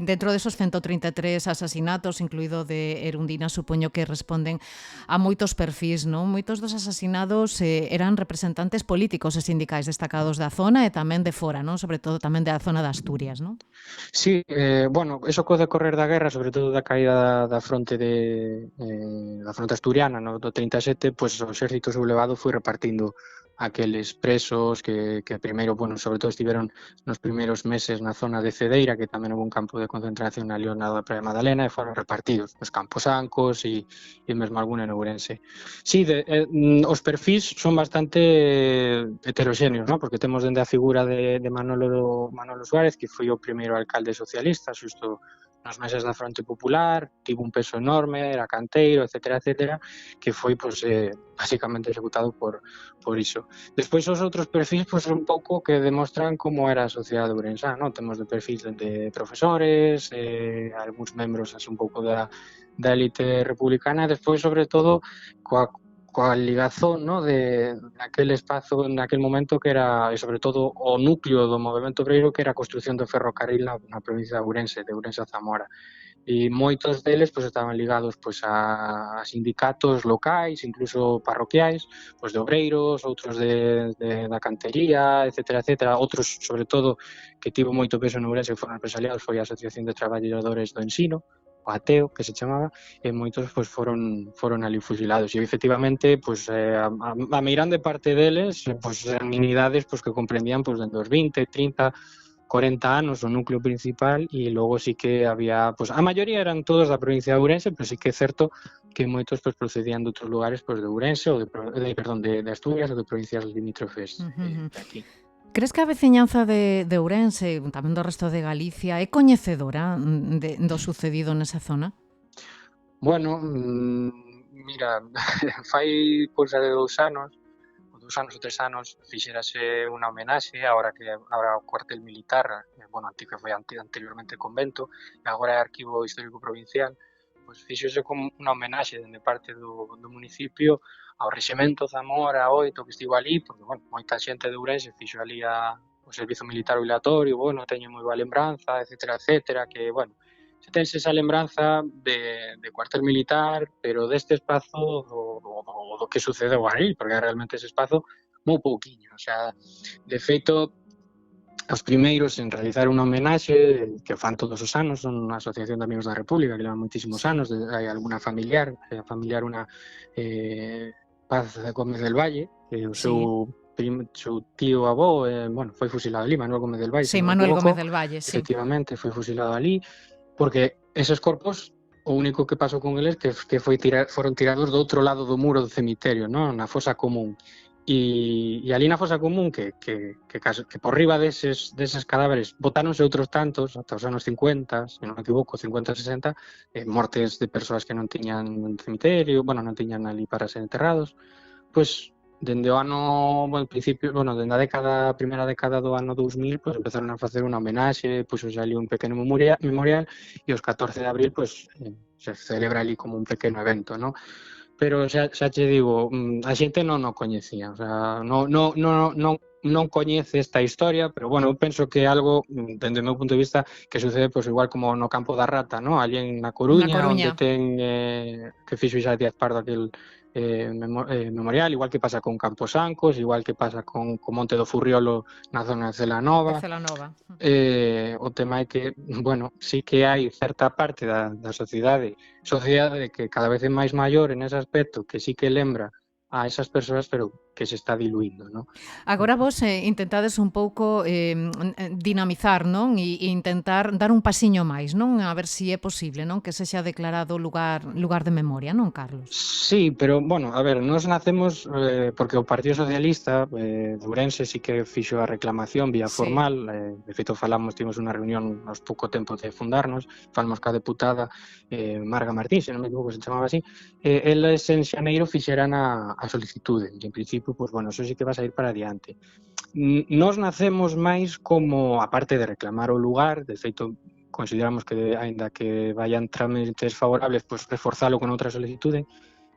dentro desos 133 asasinatos, incluído de Erundina, supoño que responden a moitos perfís, non? Moitos dos asasinados eran representantes políticos e sindicais destacados da zona e tamén de fora, non? Sobre todo tamén da zona de Asturias, non? Sí, bueno, eso co decorrer da guerra, sobre todo da caída da fronte da fronte asturiana, no, do 37, pois o exército sublevado foi repartindo aqueles presos que primeiro, bueno, sobre todo estiveron nos primeiros meses na zona de Cedeira, que tamén houve un campo de concentración na Liona da Praia Madalena, e foron repartidos nos Camposancos e mesmo algún en Ourense. Sí, os perfís son bastante heteroxéneos, ¿no? Porque temos dende a figura de Manolo Suárez, que foi o primeiro alcalde socialista, xusto nos meses da Fronte Popular, tivo un peso enorme, era canteiro, etcétera, etcétera, que foi, pois, basicamente executado por iso. Despois os outros perfis, pois, son un pouco que demostran como era a sociedade ourensá, non? Temos de perfis de profesores, algúns membros así un pouco da élite republicana, e despois, sobre todo, coa ligazón, no, de naquele espazo, naquel momento que era, e sobre todo o núcleo do movemento obreiro, que era a construción do ferrocarril na provincia de Ourense a Zamora. E moitos deles pois estaban ligados pois a sindicatos locais, incluso parroquiais, pois de obreiros, outros da cantería, etcétera, etcétera. Outros, sobre todo, que tivo moito peso en Ourense que foron represaliados foi a Asociación de Traballadores do Ensino, o ATEO, que se chamaba, e moitos pois foron ali fusilados. E efectivamente, pois a meirande parte deles, pois eran unidades pois que comprendían pois dentro dos 20, 30, 40 anos o núcleo principal, e logo sí que había, pois a maioría eran todos da provincia de Ourense, pero sí que é certo que moitos pois procedían de outros lugares, pois de Ourense ou de Asturias ou de provincias limítrofes aquí. Crees que a veciñanza de Ourense, tamén do resto de Galicia, é coñecedora do sucedido nesa zona? Bueno, mira, fai cousa de 2 anos ou 3 anos, fixérase unha homenaxe, agora que habrá o cuartel militar, bueno, que foi anteriormente convento, e agora é arquivo histórico provincial, pois fixose como unha homenaxe dende parte do municipio ao Rexemento Zamora 8 que estivo ali, porque, bueno, moita xente de Ourense fixo ali o servizo militar obligatorio, bueno, teño moi boa lembranza, etcétera, etcétera, que, bueno, se tens esa lembranza de cuartel militar, pero deste espazo do que sucedeu aí, porque realmente ese espazo moi pouquiño, o sea, de feito, os primeiros en realizar unha homenaxe que fan todos os anos son a Asociación de Amigos da República, que levan moitísimos anos, hai alguna familiar unha Paz Gómez del Valle, que o seu tío avó, bueno, foi fusilado ali, Manuel Gómez del Valle. Sí, Manuel Gómez del Valle, sí. Efectivamente, foi fusilado ali, porque eses corpos, o único que pasou con eles que foron tirados do outro lado do muro do cemiterio, non? Na fosa común. E ali na fosa común, que por riba deses cadáveres botáronse outros tantos, ata os anos 50, se non me equivoco, 50-60, mortes de persoas que non tiñan cemiterio, bueno, non tiñan ali para ser enterrados, pois dende o ano, bueno, principio, bueno, dende a primeira década do ano 2000, pois empezaron a facer unha homenaxe, pois ali un pequeno memorial, e os 14 de abril, pois se celebra ali como un pequeno evento, non? Pero xa che digo, a xente non o coñecía, o sea, non non coñece esta historia, pero bueno, eu penso que é algo, dende o meu punto de vista, que sucede pois igual como no Campo da Rata, ¿no? Allí na Coruña, onde ten que fixo Isaac Díaz Pardo aquel memorial, igual que pasa con Camposancos, igual que pasa con Monte do Furriolo na zona de Celanova. O tema é que, bueno, sí que hai certa parte da sociedade que cada vez é máis maior en ese aspecto, que sí que lembra a esas persoas, pero que se está diluindo, non? Agora vos intentades un pouco dinamizar, non? E intentar dar un pasiño máis, non? A ver se é posible, non? Que sexa declarado lugar de memoria, non, Carlos? Sí, pero, bueno, a ver, nos nacemos porque o Partido Socialista de Ourense sí que fixo a reclamación vía formal, de feito tivemos unha reunión aos pouco tempo de fundarnos, falamos ca deputada Marga Martín, se non me equivoco, se chamaba así, eles en xaneiro fixeran a solicitude, e en principio, pues bueno, eso sí que va a sair para adiante. Nos nacemos máis como, aparte de reclamar o lugar, de feito, consideramos que, aínda que vayan trámites favorables, pues reforzalo con outra solicitude.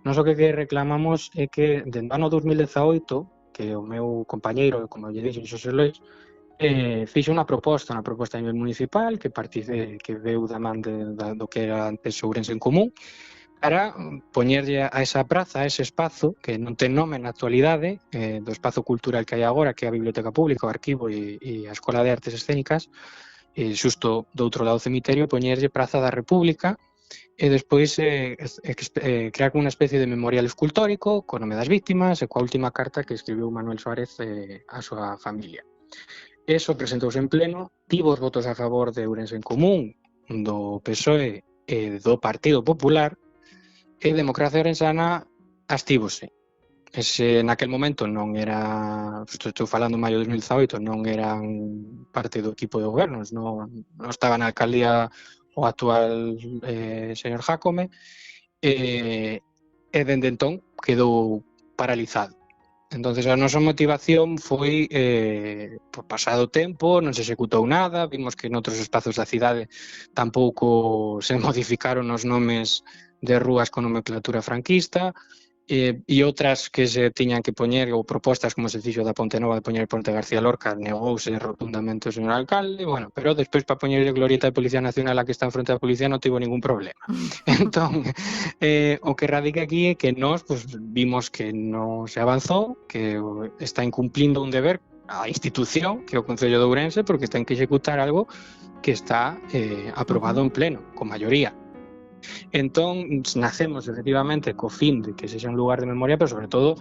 Nos o que reclamamos é que, dentro do ano 2018, que o meu compañeiro, como lle dixen, Xosé Lois, fixo unha proposta a nivel municipal, que veu da man do que era antes Ourense en Común, para poñerlle a esa praza, a ese espazo, que non ten nome na actualidade, do espazo cultural que hai agora, que é a Biblioteca Pública, o Arquivo e a Escola de Artes Escénicas, xusto do outro lado do cemiterio, poñerlle Praza da República, e despois crear unha especie de memorial escultórico co nome das víctimas e coa última carta que escribiu Manuel Suárez á súa familia. Eso presentouse en pleno, tivo os votos a favor de Ourense en Común, do PSOE e do Partido Popular, e Democracia Ourensana abstívose. Naquel momento non era, estou falando en maio de 2018, non eran parte do equipo de gobernos, non estaba na alcaldía o actual señor Jácome, e dende entón quedou paralizado. Entonces a nosa motivación foi, por pasado tempo, non se executou nada, vimos que noutros espazos da cidade tampouco se modificaron os nomes de rúas con nomenclatura franquista, e outras que se tiñan que poñer, ou propostas como se fixo da Ponte Nova de poñer Ponte García Lorca, negouse rotundamente o señor alcalde, bueno, pero despois para poñerle Glorieta de Policía Nacional a que está en fronte da policía non tivo ningún problema. Entón, o que radica aquí é que nós vimos que non se avanzou, que está incumplindo un deber a institución, que é o Concello de Ourense, porque ten que executar algo que está aprobado en pleno, con maioría. Entón, nacemos efectivamente co fin de que sexa un lugar de memoria, pero sobre todo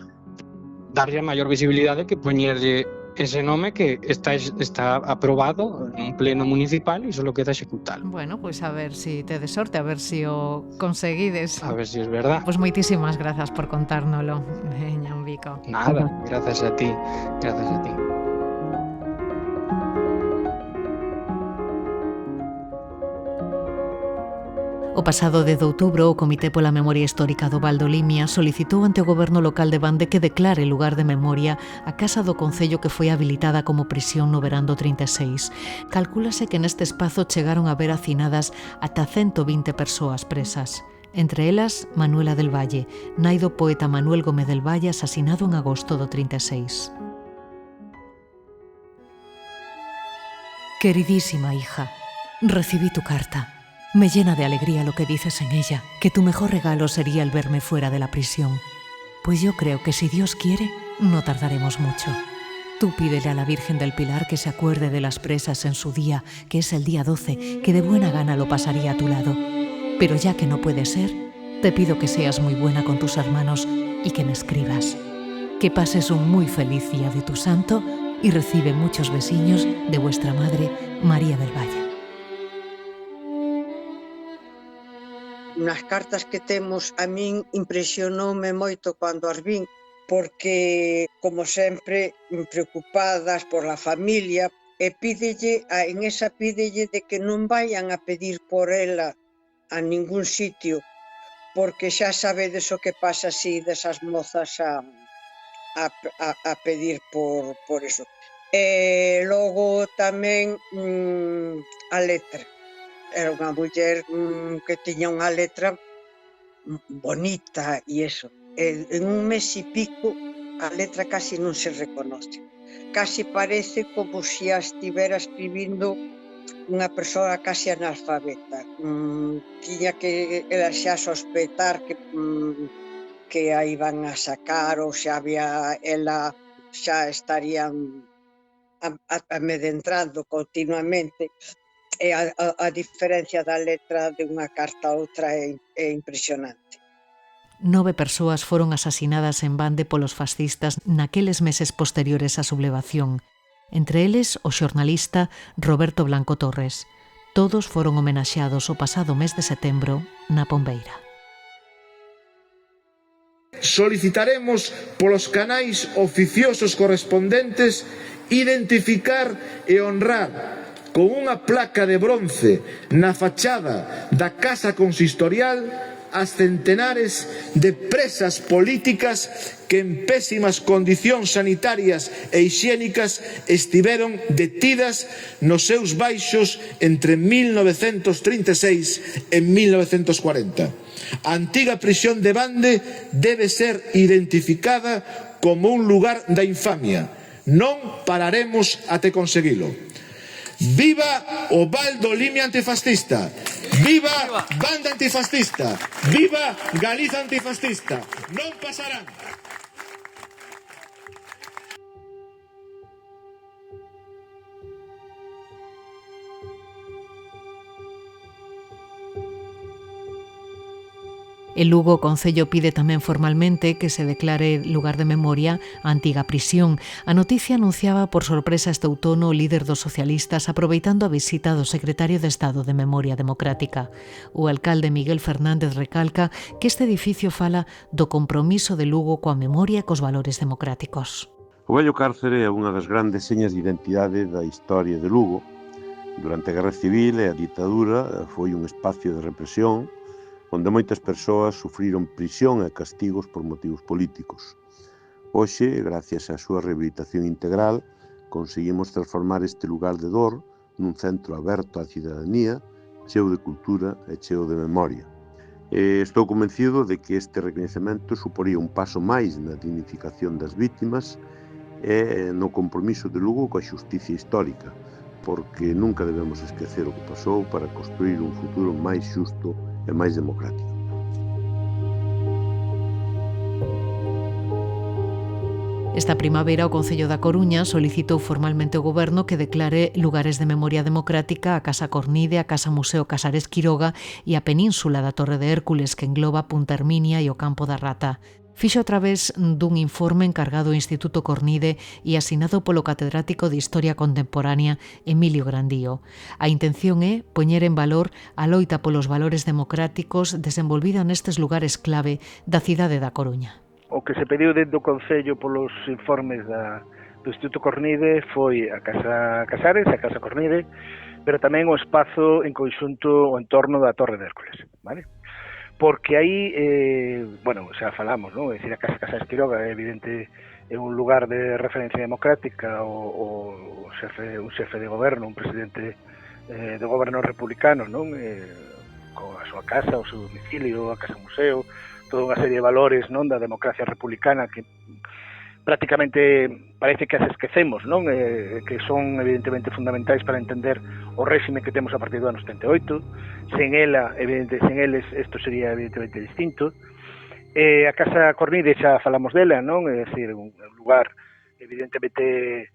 darlle a maior visibilidade, que poñerlle ese nome que está aprobado en un pleno municipal e só queda executar. Bueno, pois a ver si tedes sorte, a ver si o conseguides. A ver si es verdad. Pois moitísimas grazas por contárnolo, Veña, un bico. Nada, gracias a ti, gracias a ti. O pasado 10 de outubro, o Comité pola Memoria Histórica do Val do Limia solicitou ante o Goberno local de Bande que declare lugar de memoria a Casa do Concello que foi habilitada como prisión no verán do 36. Calcúlase que neste espazo chegaron a ver hacinadas ata 120 persoas presas. Entre elas, Manuela del Valle, nai do poeta Manuel Gómez del Valle, asasinado en agosto do 36. Queridísima hija, recibí tu carta. Me llena de alegría lo que dices en ella, que tu mejor regalo sería el verme fuera de la prisión. Pues yo creo que si Dios quiere, no tardaremos mucho. Tú pídele a la Virgen del Pilar que se acuerde de las presas en su día, que es el día 12, que de buena gana lo pasaría a tu lado. Pero ya que no puede ser, te pido que seas muy buena con tus hermanos y que me escribas. Que pases un muy feliz día de tu santo y recibe muchos besiños de vuestra madre, María del Valle. Nas cartas que temos, a min impresionoume moito cando as vin, porque, como sempre, preocupadas por la familia, e en esa pídelle de que non vayan a pedir por ela a ningún sitio, porque xa sabedes o que pasa así desas mozas a pedir por eso. E logo tamén a letra. Era unha muller que tiña unha letra bonita e eso. En un mes e pico a letra casi non se reconoce. casi parece como se a estivera escribindo unha persoa casi analfabeta. Tiña que ela xa sospeitar que a iban a sacar ou xa había ela xa estarían amedrando continuamente. E a diferencia da letra de unha carta a outra é impresionante. 9 persoas foron asasinadas en bande polos fascistas naqueles meses posteriores á sublevación. Entre eles, o xornalista Roberto Blanco Torres. Todos foron homenaxeados o pasado mes de setembro na Pombeira. Solicitaremos polos canais oficiosos correspondentes identificar e honrar con unha placa de bronce na fachada da Casa Consistorial as centenares de presas políticas que en pésimas condicións sanitarias e hixiénicas estiveron detidas nos seus baixos entre 1936 e 1940. A antiga prisión de Bande debe ser identificada como un lugar da infamia. Non pararemos até conseguilo. Viva o Val do Limia antifascista! Viva Banda antifascista! Viva Galiza antifascista! Non pasarán! En Lugo, o Concello pide tamén formalmente que se declare lugar de memoria a antiga prisión. A noticia anunciaba por sorpresa este outono o líder dos socialistas aproveitando a visita do secretario de Estado de Memoria Democrática. O alcalde Miguel Fernández recalca que este edificio fala do compromiso de Lugo coa memoria e cos valores democráticos. O vello cárcere é unha das grandes señas de identidade da historia de Lugo. Durante a Guerra Civil e a ditadura foi un espacio de represión onde moitas persoas sufriron prisión e castigos por motivos políticos. Hoxe, gracias á súa rehabilitación integral, conseguimos transformar este lugar de dor nun centro aberto á cidadanía, cheo de cultura e cheo de memoria. Estou convencido de que este recoñecemento suporía un paso máis na dignificación das vítimas e no compromiso de Lugo coa xusticia histórica, porque nunca debemos esquecer o que pasou para construir un futuro máis xusto e máis democrático. Esta primavera o Concello da Coruña solicitou formalmente ao Goberno que declare lugares de memoria democrática a Casa Cornide, a Casa Museo Casares Quiroga e a península da Torre de Hércules que engloba Punta Herminia e o Campo da Rata. Fixo a través dun informe encargado ao Instituto Cornide e asinado polo catedrático de Historia Contemporánea Emilio Grandío. A intención é poñer en valor a loita polos valores democráticos desenvolvida nestes lugares clave da cidade da Coruña. O que se pediu dentro do Concello polos informes do Instituto Cornide foi a Casa Casares, a Casa Cornide, pero tamén o espazo en conxunto o entorno da Torre de Hércules, vale? Porque aí, xa falamos, non? É dicir, a Casa Casares Quiroga é evidente, é un lugar de referencia democrática, un xefe de goberno, un presidente de goberno republicano, non? Coa súa casa, o seu domicilio, a Casa Museo, toda unha serie de valores, non, da democracia republicana que prácticamente parece que as esquecemos, non? Que son evidentemente fundamentais para entender o réxime que temos a partir do ano 78. Sen eles, isto sería evidentemente distinto. A Casa Cornide xa falamos dela, non? É dicir, un lugar evidentemente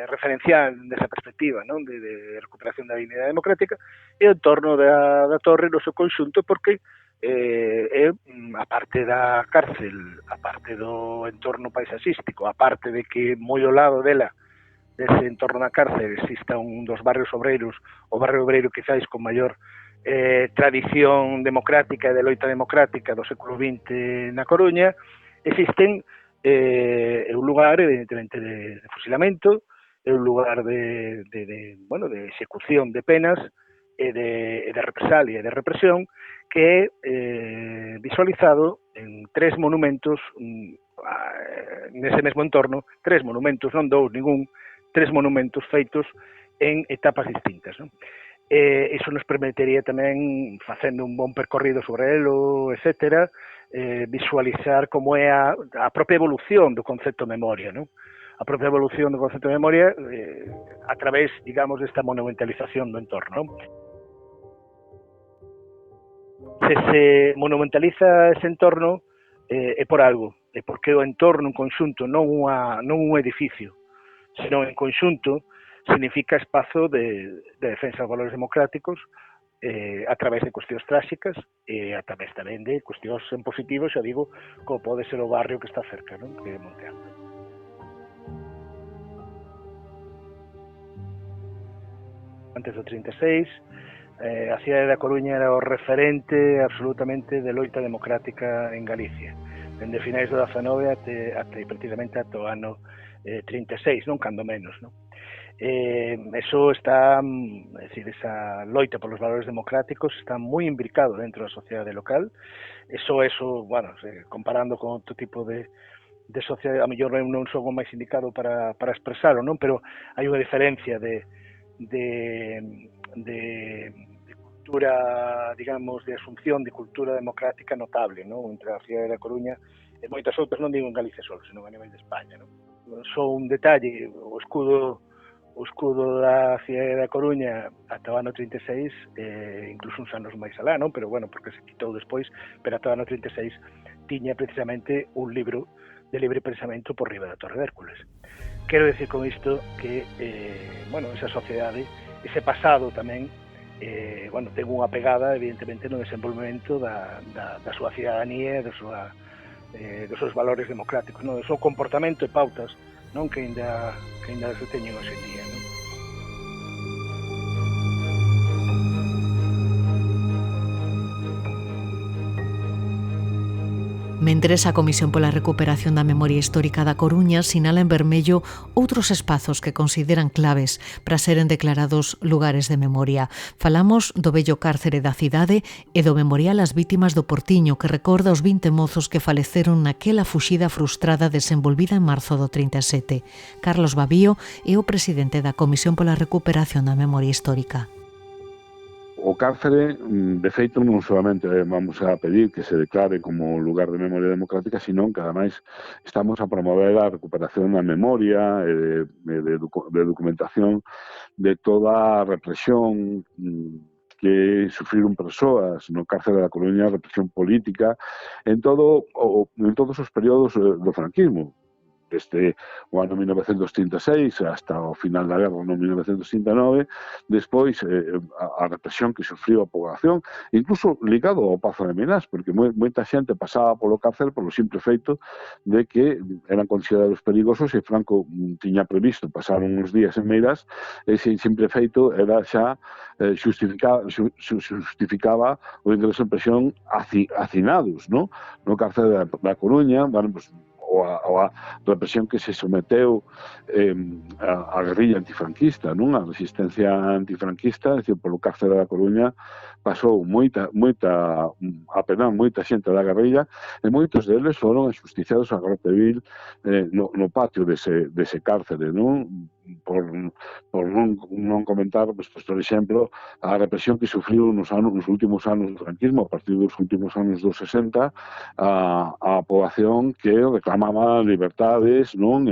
referencial desa perspectiva, non? De recuperación da dignidade democrática, e o entorno da torre no seu conxunto, porque a parte da cárcel, a parte do entorno paisaxístico, a parte de que moi ao lado dela, dese entorno da cárcel, exista un dos barrios obreiros, o barrio obreiro quizáis con maior tradición democrática e de loita democrática do século XX na Coruña, existen un lugar evidentemente de fusilamento, é un lugar de execución de penas e de represalia e de represión, que é visualizado en 3 monumentos nese mesmo entorno, 3 monumentos, non 2, ningún, 3 monumentos feitos en etapas distintas, non? Iso nos permitiría tamén, facendo un bon percorrido sobre elo, etcétera, visualizar como é a propia evolución do concepto memoria, non? a propia evolución do concepto de memoria a través, digamos, desta monumentalización do entorno. Se se monumentaliza ese entorno é por algo, é porque o entorno, un conxunto, non un edificio, senón en conxunto, significa espazo de defensa dos valores democráticos a través de cuestións tráxicas e a través tamén de cuestións en positivo, xa digo, como pode ser o barrio que está cerca, non? Que é Monte Alto. Antes do 36, a cidade da Coruña era o referente absolutamente de loita democrática en Galicia, dende finais do 19 até precisamente ata o ano 36, non cando menos, non? Eso está, é dicir, esa loita polos valores democráticos está moi imbricado dentro da sociedade local. Eso, bueno, comparando con outro tipo de sociedade, a mellor non son o máis indicado para expresarlo, non? Pero hai unha diferencia de cultura, digamos, de asunción de cultura democrática notable, non? Entre a cidade da Coruña e moitas outras, non digo en Galicia só, senón a nivel de España, non? Só un detalle, o escudo da cidade da Coruña ata o ano 36, incluso uns anos máis alá, non? Pero bueno, porque se quitou despois, pero ata o ano 36 tiña precisamente un libro de libre pensamento por riba da Torre de Hércules. Quero decir con isto que, bueno, esa sociedade, ese pasado tamén, bueno, ten unha pegada, evidentemente, no desenvolvemento da súa cidadanía, dos seus valores democráticos, non? Do seu comportamento e pautas, non? Que ainda se teñen hoxe en día, non? Mentres a Comisión pola Recuperación da Memoria Histórica da Coruña sinala en vermello outros espazos que consideran claves para seren declarados lugares de memoria. Falamos do vello cárcere da cidade e do memorial ás vítimas do Portiño, que recorda os 20 mozos que faleceron naquela fuxida frustrada desenvolvida en marzo do 37. Carlos Babío é o presidente da Comisión pola Recuperación da Memoria Histórica. O cárcere, de feito, non solamente vamos a pedir que se declare como lugar de memoria democrática, senón que, ademais, estamos a promover a recuperación da memoria e de documentación de toda a represión que sufriron persoas no cárcere da Coruña, represión política, en todos os períodos do franquismo. Desde o ano 1936 hasta o final da guerra no 1939, despois a represión que sufriu a poboación, incluso ligado ao Pazo de Minas, porque moita xente pasaba polo cárcel polo simple feito de que eran considerados perigosos e Franco tiña previsto pasar uns días en Meirás, e ese simple feito era xa justificaba o ingreso en prisión hacinados, no cárcel da Coruña, bueno, pues, ou a represión que se someteu a guerrilla antifranquista, non? A resistencia antifranquista, é dicir, polo cárcere da Coruña pasou moita xente da guerrilla e moitos deles foron axusticiados a Garda Civil no patio dese cárcere, non? Por non comentar, pues, por exemplo, a represión que sufriu nos últimos anos do franquismo, a partir dos últimos anos dos 60, a poboación que reclamaba libertades, non?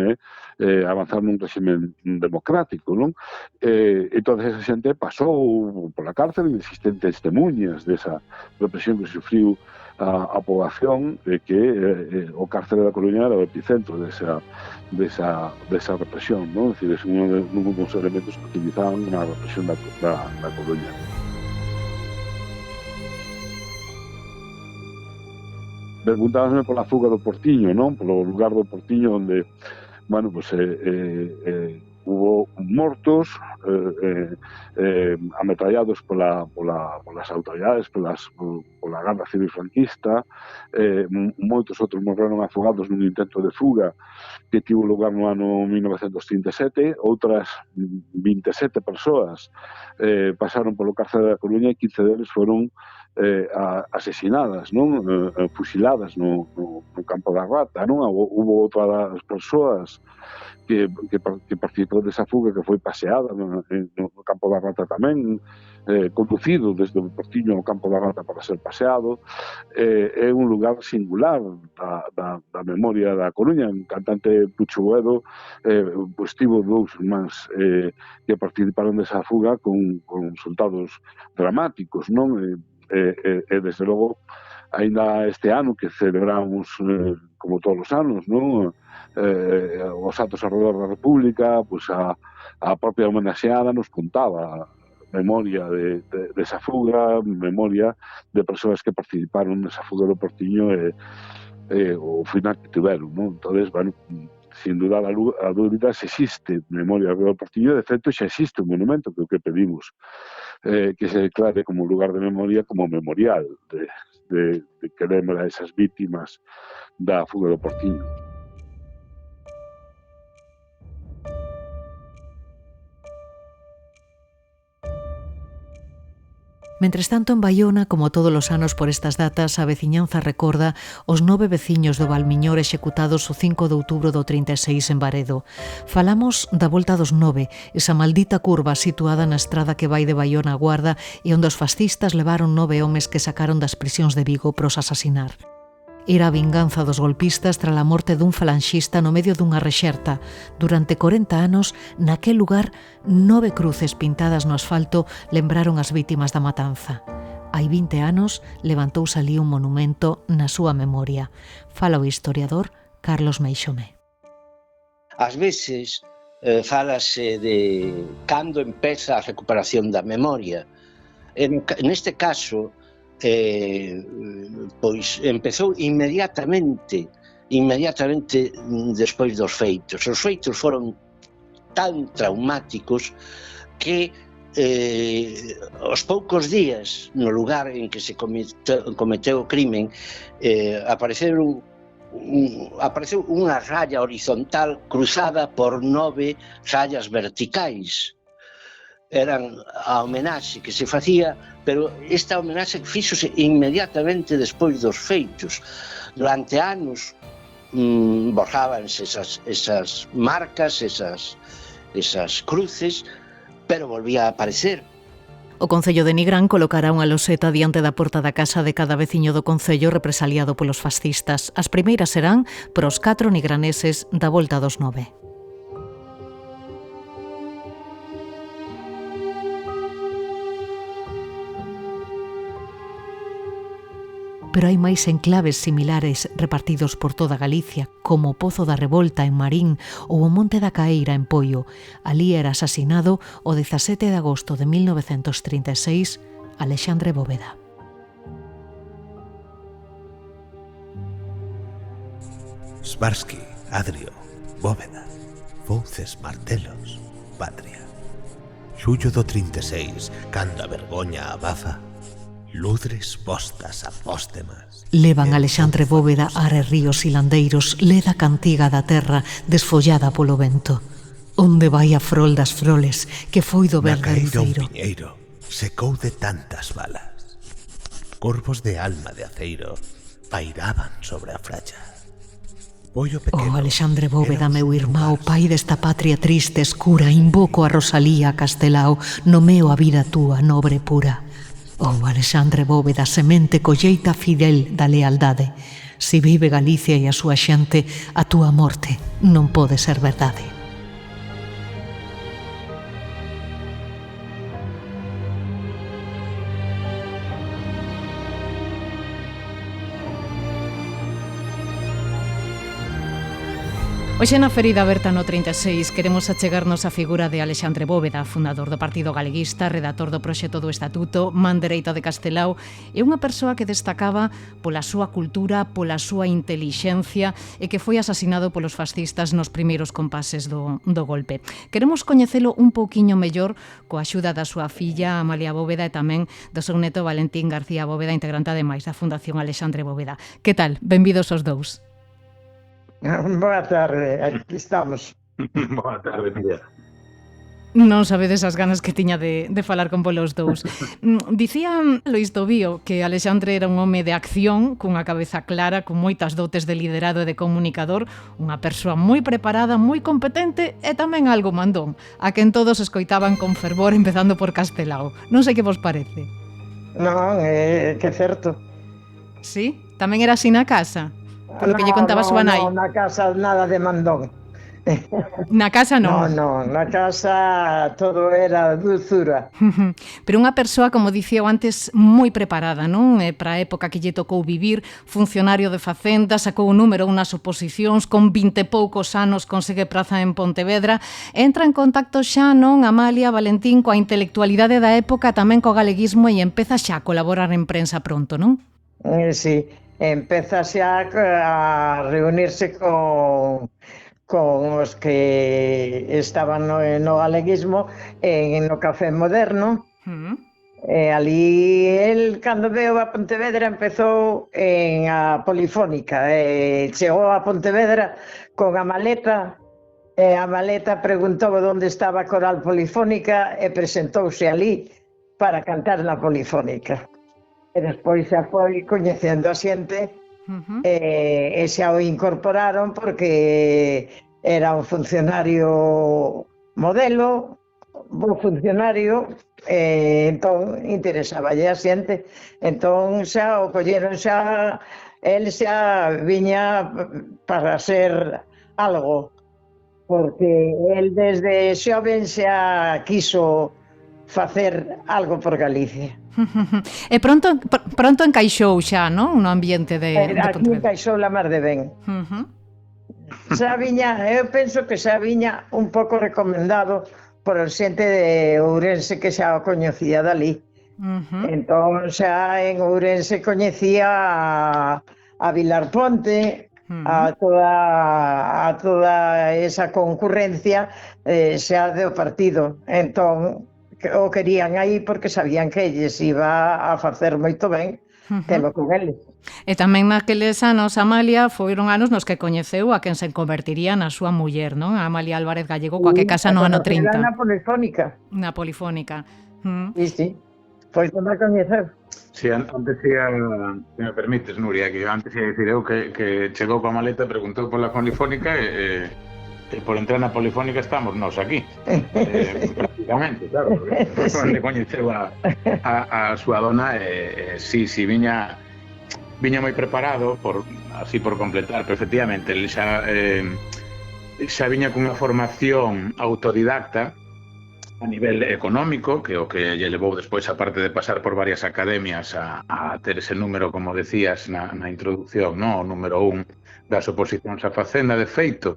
Avanzar nun régimen democrático, non? E toda esa xente pasou pola cárcel e existen testemunhas desa represión que sufriu a poboación, que o cárcere da Coruña era o epicentro desa represión, non? É dicir, é un dos elementos que utilizaban na represión da Coruña. Preguntábasme pola fuga do Portiño, non? Polo lugar do Portiño onde, bueno, pues hubo mortos ametrallados polas autoridades, pola Garda Civil franquista, moitos outros morreron afogados nun intento de fuga que tivo lugar no ano 1937, outras 27 persoas pasaron polo cárcere da Coruña e 15 deles foron asesinadas, non? Fusiladas no campo da Rata, non? Hubo outra das persoas que participou desa fuga que foi paseada no campo da Rata tamén, conducido desde o Portiño ao campo da Rata para ser paseado. É un lugar singular da memoria da Coruña. O cantante Pucho Boedo estivo dous irmáns que participaron desa fuga con resultados dramáticos, non? E desde logo, ainda este ano que celebramos, como todos os anos, non? Os actos alrededor da República, pois a propia homenaxeada nos contaba memoria desa fuga, memoria de persoas que participaron nesa fuga do Portiño e o final que tiveron, non? Entón, bueno, sin duda a dúbida se existe memoria do Portiño. De feito, xa existe un monumento que é o que pedimos que se declare como lugar de memoria, como memorial de que lembra esas vítimas da fuga do Portiño. Mentres tanto, en Baiona, como todos os anos por estas datas, a veciñanza recorda os 9 veciños do Valmiñor executados o 5 de outubro do 36 en Baredo. Falamos da Volta dos 9, esa maldita curva situada na estrada que vai de Baiona a Guarda e onde os fascistas levaron 9 homes que sacaron das prisións de Vigo pros asasinar. Era a vinganza dos golpistas tras a morte dun falanxista no medio dunha rexerta. Durante 40 anos, naquel lugar, 9 cruces pintadas no asfalto lembraron as vítimas da matanza. Hai 20 anos, levantouse ali un monumento na súa memoria. Fala o historiador Carlos Meixome. Ás veces, falase de cando empeza a recuperación da memoria. Neste caso, pois empezou inmediatamente despois dos feitos. Os feitos foron tan traumáticos que aos poucos días no lugar en que se cometeu o crimen apareceu unha raya horizontal cruzada por 9 rayas verticais. Eran a homenaxe que se facía, pero esta homenaxe fíxose inmediatamente despois dos feitos. Durante anos borrábanse esas marcas, esas cruces, pero volvía a aparecer. O Concello de Nigrán colocará unha loseta diante da porta da casa de cada veciño do Concello represaliado polos fascistas. As primeiras serán pros 4 nigraneses da Volta dos 9. Pero hai máis enclaves similares repartidos por toda Galicia, como o Pozo da Revolta en Marín ou o Monte da Caeira en Poio. Alí era asasinado o 17 de agosto de 1936 Alexandre Bóveda. Sparsky, Adrio, Bóveda, Fouces, Martelos, Patria. Xullo do 36, cando a vergoña abafa, ludres postas apóstemas. Levan Alexandre Bóveda a ríos hilandeiros, leda cantiga da terra desfollada polo vento. Onde vai a frol das froles, que foi do verde luceiro. Un piñeiro, secou de tantas balas. Corvos de alma de aceiro pairaban sobre a fralla. Alexandre Bóveda, meu irmão, pai desta patria triste, escura, invoco a Rosalía a Castelao, nomeo a vida túa, nobre pura. Alexandre Bóveda, semente colleita fidel da lealdade. Si vive Galicia e a súa xente, a túa morte non pode ser verdade. Hoxe na ferida aberta no 36 queremos achegarnos a figura de Alexandre Bóveda, fundador do Partido Galeguista, redactor do proxecto do Estatuto, man dereita de Castelao, e unha persoa que destacaba pola súa cultura, pola súa intelixencia e que foi asasinado polos fascistas nos primeiros compases do golpe. Queremos coñecelo un pouquiño mellor coa axuda da súa filla Amalia Bóveda e tamén do seu neto Valentín García Bóveda, integrante ademais da Fundación Alexandre Bóveda. Que tal? Benvidos os dous. Boa tarde, aquí estamos. Boa tarde, Miguel. Non sabedes as ganas que tiña de falar con volos dous. Dicía Lois Tobío que Alexandre era un home de acción, cunha cabeza clara, con moitas dotes de liderado e de comunicador, unha persoa moi preparada, moi competente e tamén algo mandón, a quen todos escoitaban con fervor, empezando por Castelao. Non sei que vos parece. Non, que certo. Sí? Tamén era así na casa? Polo que lle contaba a súa nai? Non, na casa nada de mandón. Na casa non? Non, na casa todo era dulzura. Pero unha persoa, como dicía antes, moi preparada, non? Para a época que lle tocou vivir, funcionario de Facenda, sacou o número nas oposicións, con 20 e poucos anos consegue praza en Pontevedra, entra en contacto xa, non, Amalia, Valentín, coa intelectualidade da época, tamén co galeguismo e empeza xa a colaborar en prensa pronto, non? Sí, empeza xa a reunirse con os que estaban no galeguismo no Café Moderno. Ali, el, cando veo a Pontevedra, empezou en a Polifónica. Chegou a Pontevedra con a maleta, e a maleta preguntou onde estaba a Coral Polifónica e presentouse ali para cantar na Polifónica. E despois xa foi coñecendo a xente e xa o incorporaron porque era un funcionario modelo, bo funcionario, entón interesaballe a xente, entón xa o colleron, xa el xa viña para ser algo, porque el desde xoven xa quiso facer algo por Galicia. E pronto encaixou xa, non? No ambiente de Aquí encaixou la mar de ben. Xa viña, eu penso que xa viña un pouco recomendado por a xente de Ourense que xa o coñecía dali. Entón xa en Ourense coñecía a Vilar Ponte, a toda esa concurrencia xa do partido. Entón o querían aí porque sabían que lles iba a facer moito ben telo con eles. E tamén naqueles anos, Amalia, foron anos nos que coñeceu a quen se convertiría na súa muller, non? A Amalia Álvarez Gallego, coa que casa no ano 30. Na Polifónica. Na Polifónica. Sí. Foi quando a coñeceu. Si, antes ia, se me permites, Nuria, que antes ia dicir eu que chegou coa maleta, preguntou pola Polifónica e por entrar na Polifónica estamos nós aquí. Prácticamente, claro. Onde coñeceu a súa dona, si, viña moi preparado, así por completar, pero efectivamente, ele xa viña cunha formación autodidacta a nivel económico, que o que lle levou despois, aparte de pasar por varias academias, a ter ese número, como decías na introducción, o número 1 das oposicións a Facenda. De feito,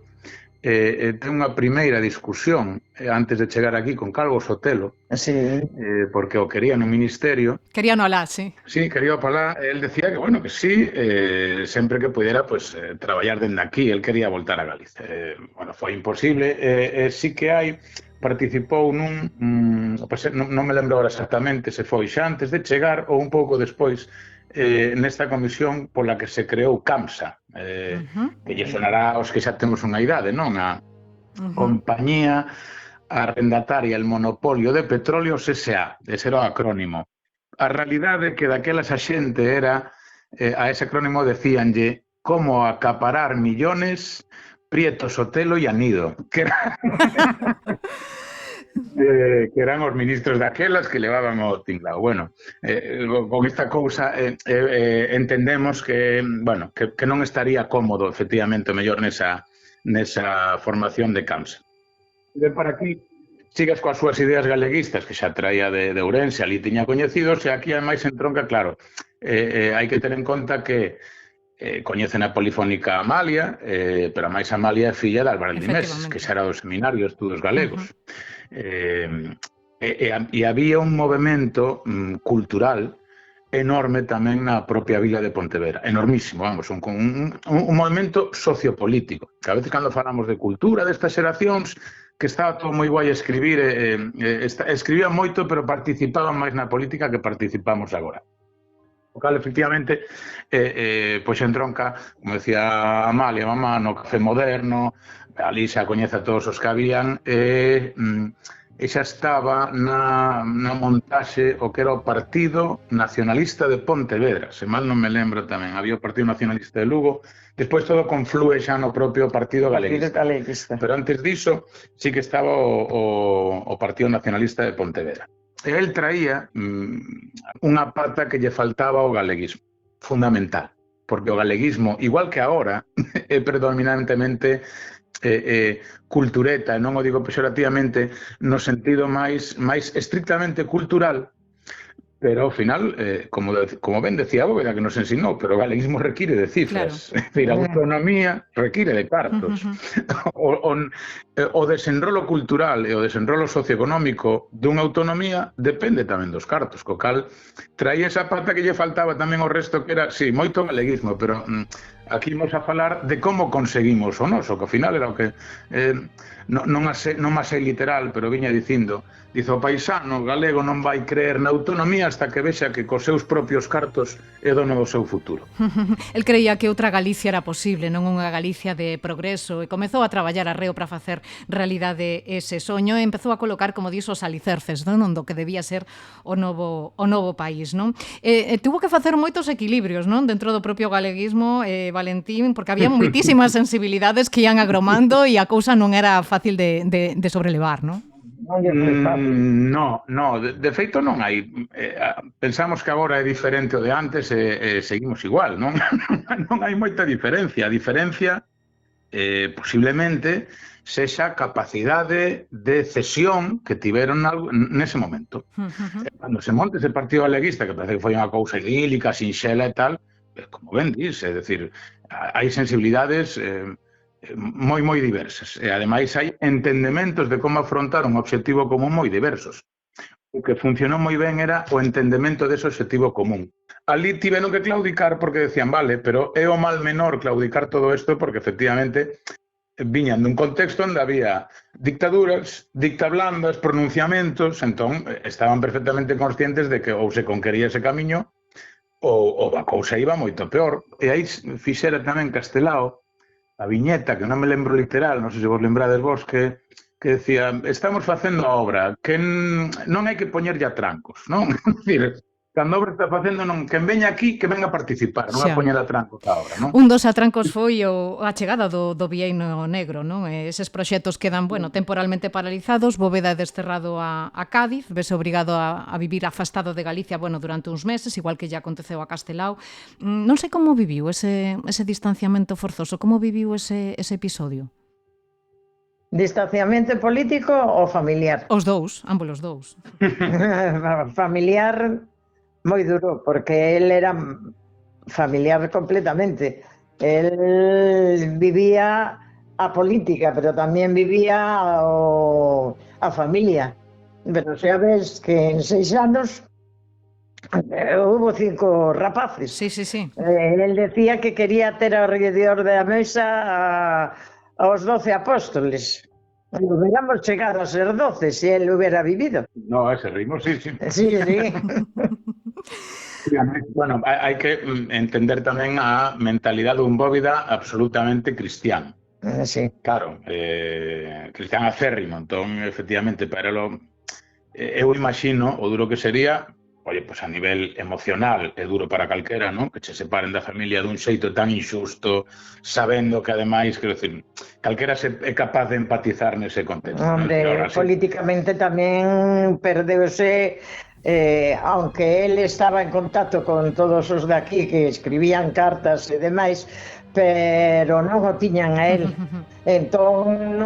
ten unha primeira discusión antes de chegar aquí con Calvo Sotelo, porque o quería no ministerio. Quería no alá, sí. Sí, quería para alá. El decía que, bueno, que sí, sempre que pudiera, pues, traballar dende aquí. El quería voltar a Galicia. Bueno, foi imposible. Sí que hai, participou nun, non me lembro ahora exactamente se foi xa antes de chegar ou un pouco despois, nesta comisión pola que se creou CAMSA, que lle sonará aos que xa temos unha idade, non? A Compañía Arrendataria el Monopolio de Petróleos S.A., ese era o acrónimo. A realidade é que daquelas a xente era, a ese acrónimo decíanlle como acaparar millones Prieto, Sotelo e Anido, que eran os ministros daquelas que levaban o tinglao. Bueno, con esta cousa entendemos que, bueno, que non estaría cómodo, efectivamente, o mellor nesa formación de CAMSA. Ven para aquí, sigas coas súas ideas galeguistas, que xa traía de Ourense, ali tiña coñecidos, e aquí, ademais, entronca, claro, hai que ter en conta que coñecen a Polifónica Amalia, pero a máis Amalia é filla de Álvarez Meses, que xa era do Seminario de Estudos Galegos. E había un movimento cultural enorme tamén na propia vila de Pontevedra, enormísimo, vamos, un movimento sociopolítico, que a veces cando falamos de cultura destas xeracións, que estaba todo moi guai escribir, escribían moito, pero participaban máis na política que participamos agora. O cal, efectivamente, pois entronca, como decía Amalia, mamá, no Café Moderno, ali xa coñece a todos os que habían, e xa estaba na montaxe o que era o Partido Nacionalista de Pontevedra, se mal non me lembro tamén, había o Partido Nacionalista de Lugo, despois todo conflúe xa no propio Partido Galeguista. Pero antes diso, sí que estaba o Partido Nacionalista de Pontevedra. E el traía unha pata que lle faltaba ao galeguismo, fundamental, porque o galeguismo, igual que agora, é predominantemente cultureta, non o digo pejorativamente no sentido máis estrictamente cultural, pero ao final, como ben decía Bóveda que nos ensinou, pero o galeguismo require de cifras, claro. É dicir, a autonomía require de cartos. O desenrolo cultural e o desenrolo socioeconómico dunha autonomía depende tamén dos cartos, co cal traía esa pata que lle faltaba tamén ao resto, que era, sí, moito galeguismo, pero aquí imos a falar de como conseguimos o noso, que ao final era o que non má sei literal, pero viña dicindo, dice, o paisano galego non vai creer na autonomía hasta que vexa que cos seus propios cartos é dono do seu futuro. El creía que outra Galicia era posible, non unha Galicia de progreso, e comezou a traballar arreo para facer realidade ese soño, e empezou a colocar, como dixo, os alicerces, non, do que debía ser o novo país, non? Tuvo que facer moitos equilibrios, non, dentro do propio galeguismo, Valentín, porque había moitísimas sensibilidades que ian agromando e a cousa non era fácil de sobrelevar, non? No, de feito non hai. Pensamos que agora é diferente o de antes e seguimos igual, non? Non hai moita diferencia. A diferencia, posiblemente, sexa a capacidade de cesión que tiveron nese momento. Cando se monte ese partido galeguista, que parece que foi unha cousa idílica, sinxela e tal, como ben dis, é dicir, hai sensibilidades moi diversas, e ademais hai entendementos de como afrontar un obxectivo común moi diversos. O que funcionou moi ben era o entendemento dese obxectivo común. Ali tiveron que claudicar porque decían, vale, pero é o mal menor claudicar todo isto porque efectivamente viñan dun contexto onde había dictaduras, dictablandas, pronunciamentos, entón estaban perfectamente conscientes de que ou se conquería ese camiño ou a cousa iba moito peor. E aí fixera tamén Castelao a viñeta, que non me lembro literal, non sei se vos lembrades vos, que decía, estamos facendo a obra, que non hai que poñerlle a trancos, non? É dicir, cando a obra está facendo, quen veña aquí, que venga a participar, non a poñer a trancos a obra, non? Un dos atrancos foi a chegada do Bieino Negro, non? Eses proxectos quedan, temporalmente paralizados, Bóveda é desterrado a Cádiz, vese obrigado a vivir afastado de Galicia, durante uns meses, igual que ya aconteceu a Castelao. Non sei como viviu ese distanciamento forzoso, como viviu ese episodio? Distanciamento político ou familiar? Os dous, ambos os dous. Familiar moi duro, porque él era familiar completamente. Él vivía a política, pero tamén vivía a familia. Pero sabes que en 6 anos hubo 5 rapaces. Sí. Él decía que quería ter alrededor da mesa aos 12 apóstoles. Hubiéramos chegado a ser 12 se él hubiera vivido. No, ese ritmo sí. Sí. Bueno, hai que entender tamén a mentalidade dun Bóveda absolutamente cristiano. Sí. Claro, cristiano acérrimo, entón, efectivamente, para eu imagino o duro que sería, a nivel emocional é duro para calquera, non? Que che separen da familia dun xeito tan injusto, sabendo que, ademais, quero dicir, calquera é capaz de empatizar nese contexto. Políticamente tamén perdeuse, aunque él estaba en contacto con todos os de aquí que escribían cartas e demais, pero non o tiñan a él. Entón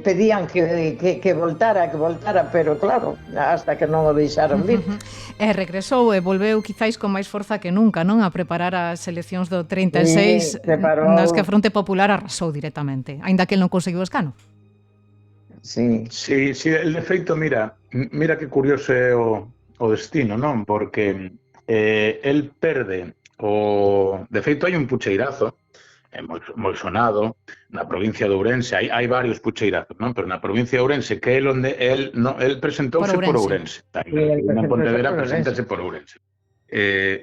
pedían que voltara, pero claro, hasta que non o deixaron vir. E regresou e volveu quizáis con máis forza que nunca, non? A preparar as eleccións do 36, nas que a Fronte Popular arrasou directamente, aínda que el non conseguiu o escano. Sí, el defeito, mira que curioso é o destino, non? Porque el perde de feito hai un pucheirazo moi sonado na provincia de Ourense, hai varios pucheirazos, non? Pero na provincia de Ourense, que é onde el presentouse por Ourense. En Pontevedra preséntase por Ourense.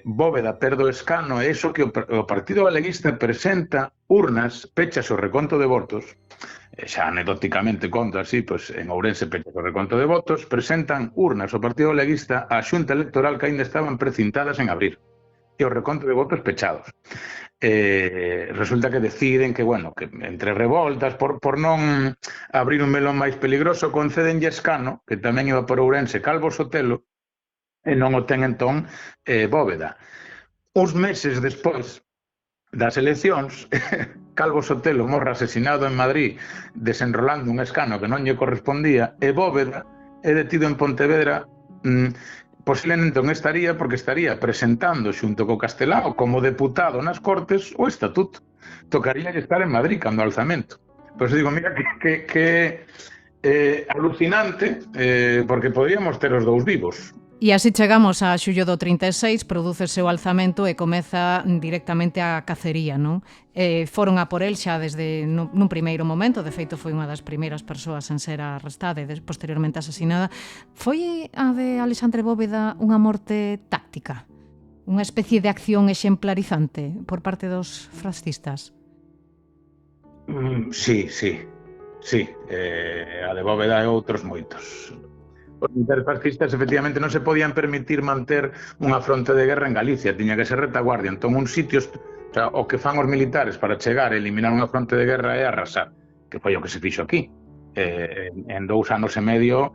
Bóveda perde o escano, e iso que o Partido Galeguista presenta urnas, pechas o reconto de votos, xa anecdóticamente conto así, pois en Ourense pechas o reconto de votos, presentan urnas o Partido Galeguista á Xunta Electoral que ainda estaban precintadas en abrir, e o reconto de votos pechados. Resulta que deciden que, bueno, que entre revoltas, por non abrir un melón máis peligroso, concedenlle escano, que tamén iba por Ourense, Calvo Sotelo, e non o ten entón Bóveda. Uns meses despois das eleccións, Calvo Sotelo morre asesinado en Madrid desenrolando un escano que non lle correspondía, e Bóveda é detido en Pontevedra, posiblemente non estaría porque estaría presentando xunto co Castelao como deputado nas Cortes o Estatuto. Tocaría estar en Madrid cando alzamento. Pois digo, mira que alucinante, porque podríamos ter os dous vivos. E así chegamos a xullo do 36, prodúcese o alzamento e comeza directamente a cacería, non? Foron a por el xa desde nun primeiro momento, de feito foi unha das primeiras persoas en ser arrestada e posteriormente asesinada. Foi a de Alexandre Bóveda unha morte táctica? Unha especie de acción exemplarizante por parte dos fascistas? Sí. A de Bóveda e outros moitos. Os militares fascistas efectivamente non se podían permitir manter unha fronte de guerra en Galicia, tiña que ser retaguardia. Entón, uns sitios, o que fan os militares para chegar e eliminar unha fronte de guerra é arrasar, que foi o que se fixo aquí. En 2 anos e medio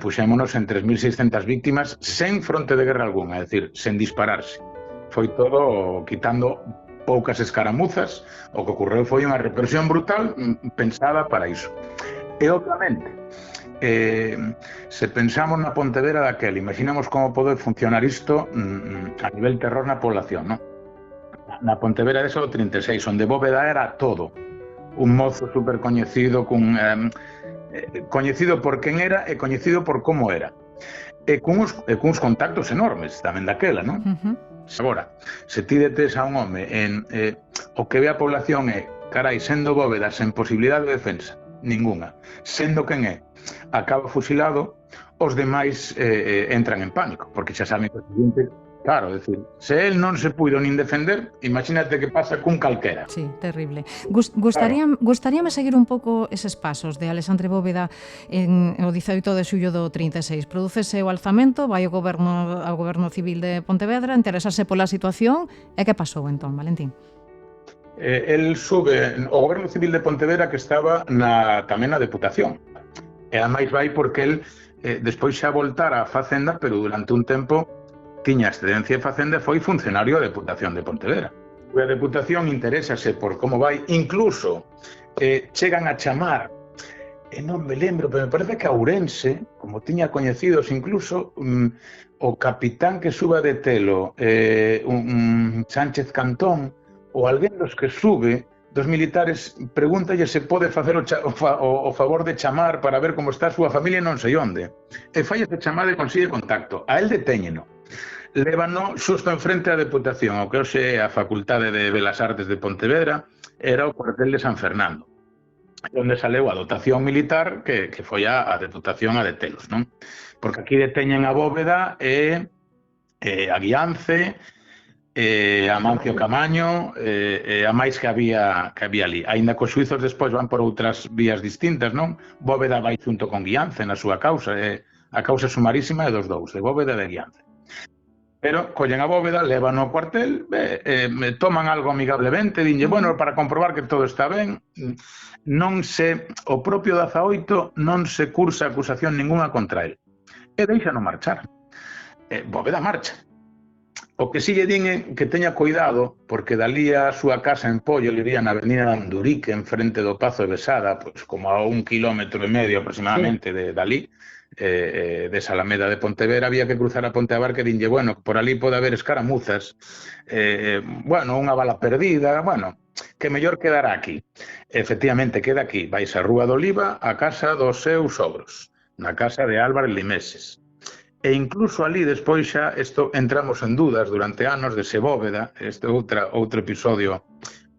puxémonos en 3.600 víctimas sen fronte de guerra alguna, é dicir, sen dispararse. Foi todo quitando poucas escaramuzas, o que ocorreu foi unha represión brutal pensada para iso. E, obviamente, se pensamos na Pontevedra daquela, imaginamos como pode funcionar isto a nivel terror na población, non? Na Pontevedra desa do 36, onde Bóveda era todo, un mozo super coñecido, coñecido por quen era e coñecido por como era, e cuns contactos enormes tamén daquela, non? Agora, se ti detes a un home o que ve a población é, carai, sendo Bóveda sen posibilidade de defensa ninguna, sendo quen é, acaba fusilado, os demais entran en pánico, porque xa saben que o seguinte, claro, decir, se el non se puido nin defender, imagínate que pasa cun calquera. Sí, terrible. Gustaríame seguir un pouco eses pasos de Alexandre Bóveda en o 18 de xullo do 36. Prodúcese o alzamento, vai ao goberno civil de Pontevedra, interesarse pola situación, e que pasou entón, Valentín? El sube o goberno civil de Pontevedra, que estaba tamén na Deputación. E ademais vai porque el despois xa voltara a Facenda, pero durante un tempo tiña excedencia de Facenda e foi funcionario da Deputación de Pontevedra. A Deputación interésase por como vai, incluso chegan a chamar, non me lembro, pero me parece que a Ourense, como tiña coñecidos, incluso o capitán que suba de Telo, un Sánchez Cantón, ou alguén dos que sube, dos militares, pregúntalle se pode facer o favor de chamar para ver como está a súa familia non sei onde. E fai ese chamado e consigue contacto. A el detéñeno. Lévano xusto enfrente á Deputación, o que hoxe é a Facultade de Belas Artes de Pontevedra, era o cuartel de San Fernando, onde saleu a dotación militar que foi a Deputación a detelos, non? Porque aquí deteñen a Bóveda e a Guiance, a Mancio Camaño, a máis que había ali. Aínda que os xuizos despois van por outras vías distintas, non? Bóveda vai xunto con Guiance na súa causa, a causa sumarísima é dos dous, de Bóveda e de Guiance. Pero collen a Bóveda, levan ao cuartel, toman algo amigablemente, dinlle, bueno, para comprobar que todo está ben, o propio 18 non se cursa acusación ninguna contra el. E deixano marchar. Bóveda marcha. O que si lle din é que teña cuidado, porque dalí a súa casa en Pollo le iría na avenida de Andurique, en frente do Pazo de Besada, pois como a 1,5 km aproximadamente de dalí, de Salameda de Pontevedra, había que cruzar a Ponte Abarca e dinlle, bueno, por ali pode haber escaramuzas, bueno, unha bala perdida, bueno, que mellor quedará aquí. Efectivamente, queda aquí, vais a Rúa do Oliva, a casa dos seus sogros, na casa de Álvarez Limeses. E incluso ali, despois xa, entramos en dudas durante anos de se Bóveda, este outro episodio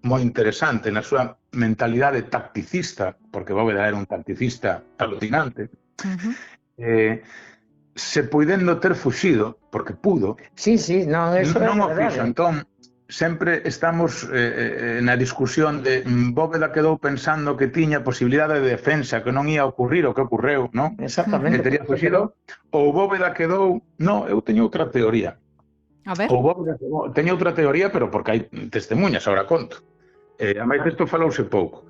moi interesante na súa mentalidade tacticista, porque Bóveda era un tacticista alucinante, se puidendo ter fuxido, porque pudo, sí, non, eso non o verdade. fixo. Entón, sempre estamos na discusión de Bóveda quedou pensando que tiña posibilidade de defensa, que non ia ocurrir o que ocorreu, non? Exactamente. Que teria fuxido, ou Bóveda quedou... Non, eu teño outra teoría. A ver. Ou Bóveda quedou... Teño outra teoría, pero porque hai testemunhas, agora conto. A máis desto falouse pouco.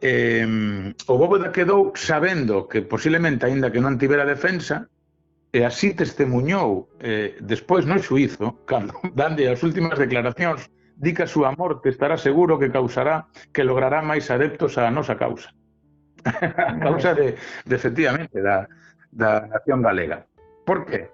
O Bóveda quedou sabendo que posiblemente, aínda que non tivera defensa, e así testemuñou despois no xuízo, cando dande as últimas declaracións, di que a súa morte estará seguro que causará, que logrará máis adeptos á nosa causa. A causa de efectivamente, da nación galega. Por qué?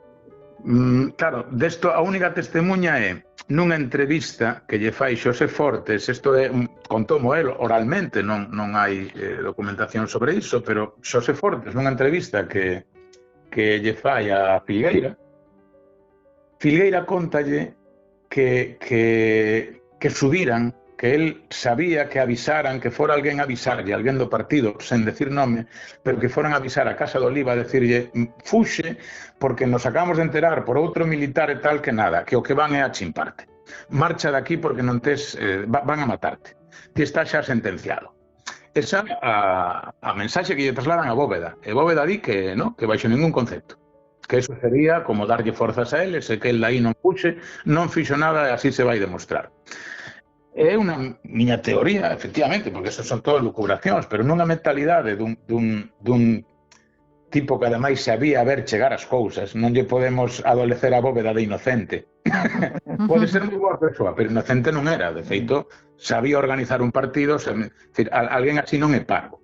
Claro, desto a única testemuña é nunha entrevista que lle fai Xosé Fortes, isto é, contomo el oralmente, non hai documentación sobre iso, pero Xosé Fortes nunha entrevista que lle fai a Filgueira contalle que subiran, que el sabía que avisaran, que fora alguén avisarlle, alguén do partido, sen decir nome, pero que foran avisar a Casa de Oliva a decirlle fuxe porque nos acabamos de enterar por outro militar e tal que nada, que o que van é a chimparte. Marcha de aquí porque non tes, van a matarte. Ti estás xa sentenciado. Esa a mensaxe que lle trasladan a Bóveda. E Bóveda di que baixo ningún concepto. Que eso sería como darlle forzas a eles e que el aí non puxe, non fixo nada e así se vai demostrar. É unha miña teoría, efectivamente, porque esas son todas lucubracións, pero nunha mentalidade dun tipo que ademais sabía ver chegar as cousas, non lle podemos adolecer a Bóveda de inocente. Pode ser moi boa persoa, pero inocente non era. De feito, sabía organizar un partido, alguén así non é parvo.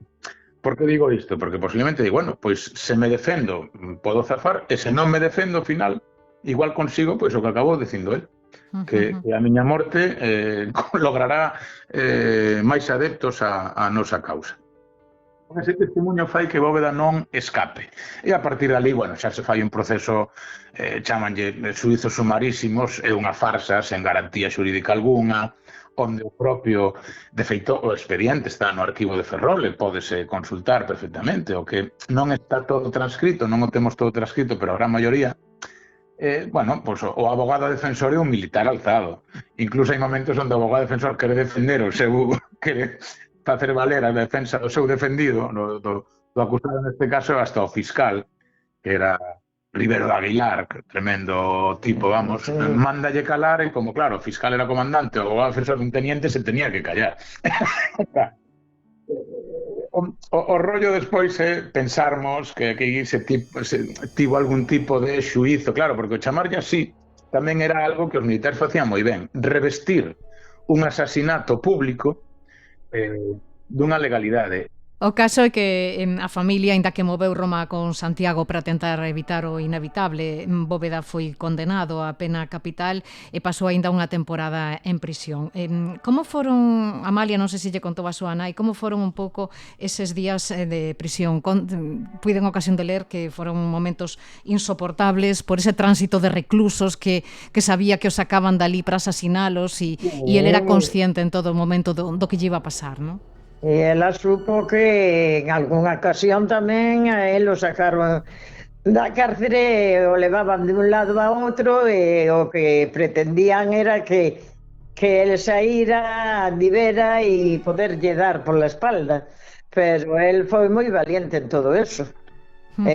Por que digo isto? Porque posiblemente digo, bueno, pois se me defendo podo zafar, e se non me defendo ao final, igual consigo pois o que acabou dicindo el, que a miña morte logrará máis adeptos a nosa causa. Ese testemunho fai que Bóveda non escape. E a partir dali, bueno, xa se fai un proceso, chamanlle xuizos sumarísimos, é unha farsa sen garantía xurídica algunha, onde o propio, de feito, o expediente está no arquivo de Ferrol e pódese consultar perfectamente, o que non está todo transcrito, non o temos todo transcrito, pero a gran maioría, bueno, pues, o abogado defensor é un militar alzado. Incluso hai momentos onde o abogado defensor quere defender o seu... quere facer valer a defensa do seu defendido, do acusado neste caso, hasta o fiscal, que era Rivero de Aguilar, tremendo tipo, vamos, mándalle calar e como, claro, o fiscal era comandante, o abogado defensor un teniente se tenía que callar. O rollo despois é pensarmos que se tivo algún tipo de xuízo, claro, porque o chamarlle así tamén era algo que os militares facían moi ben, revestir un asasinato público dunha legalidade. O caso é que a familia, aínda que moveu Roma con Santiago para tentar evitar o inevitable, Bóveda foi condenado a pena capital e pasou aínda unha temporada en prisión. Como foron, Amalia, non sei se lle contou a súa nai, como foron un pouco eses días de prisión? Puiden ocasión de ler que foron momentos insoportables por ese tránsito de reclusos que sabía que os sacaban dali para asasinalos e ele era consciente en todo momento do que lle iba a pasar, non? E ela supo que en algunha ocasión tamén a él o sacaron da cárcere e o levaban de un lado a outro e o que pretendían era que él saíra, andivera e poderlle dar por la espalda, pero él foi moi valiente en todo eso. De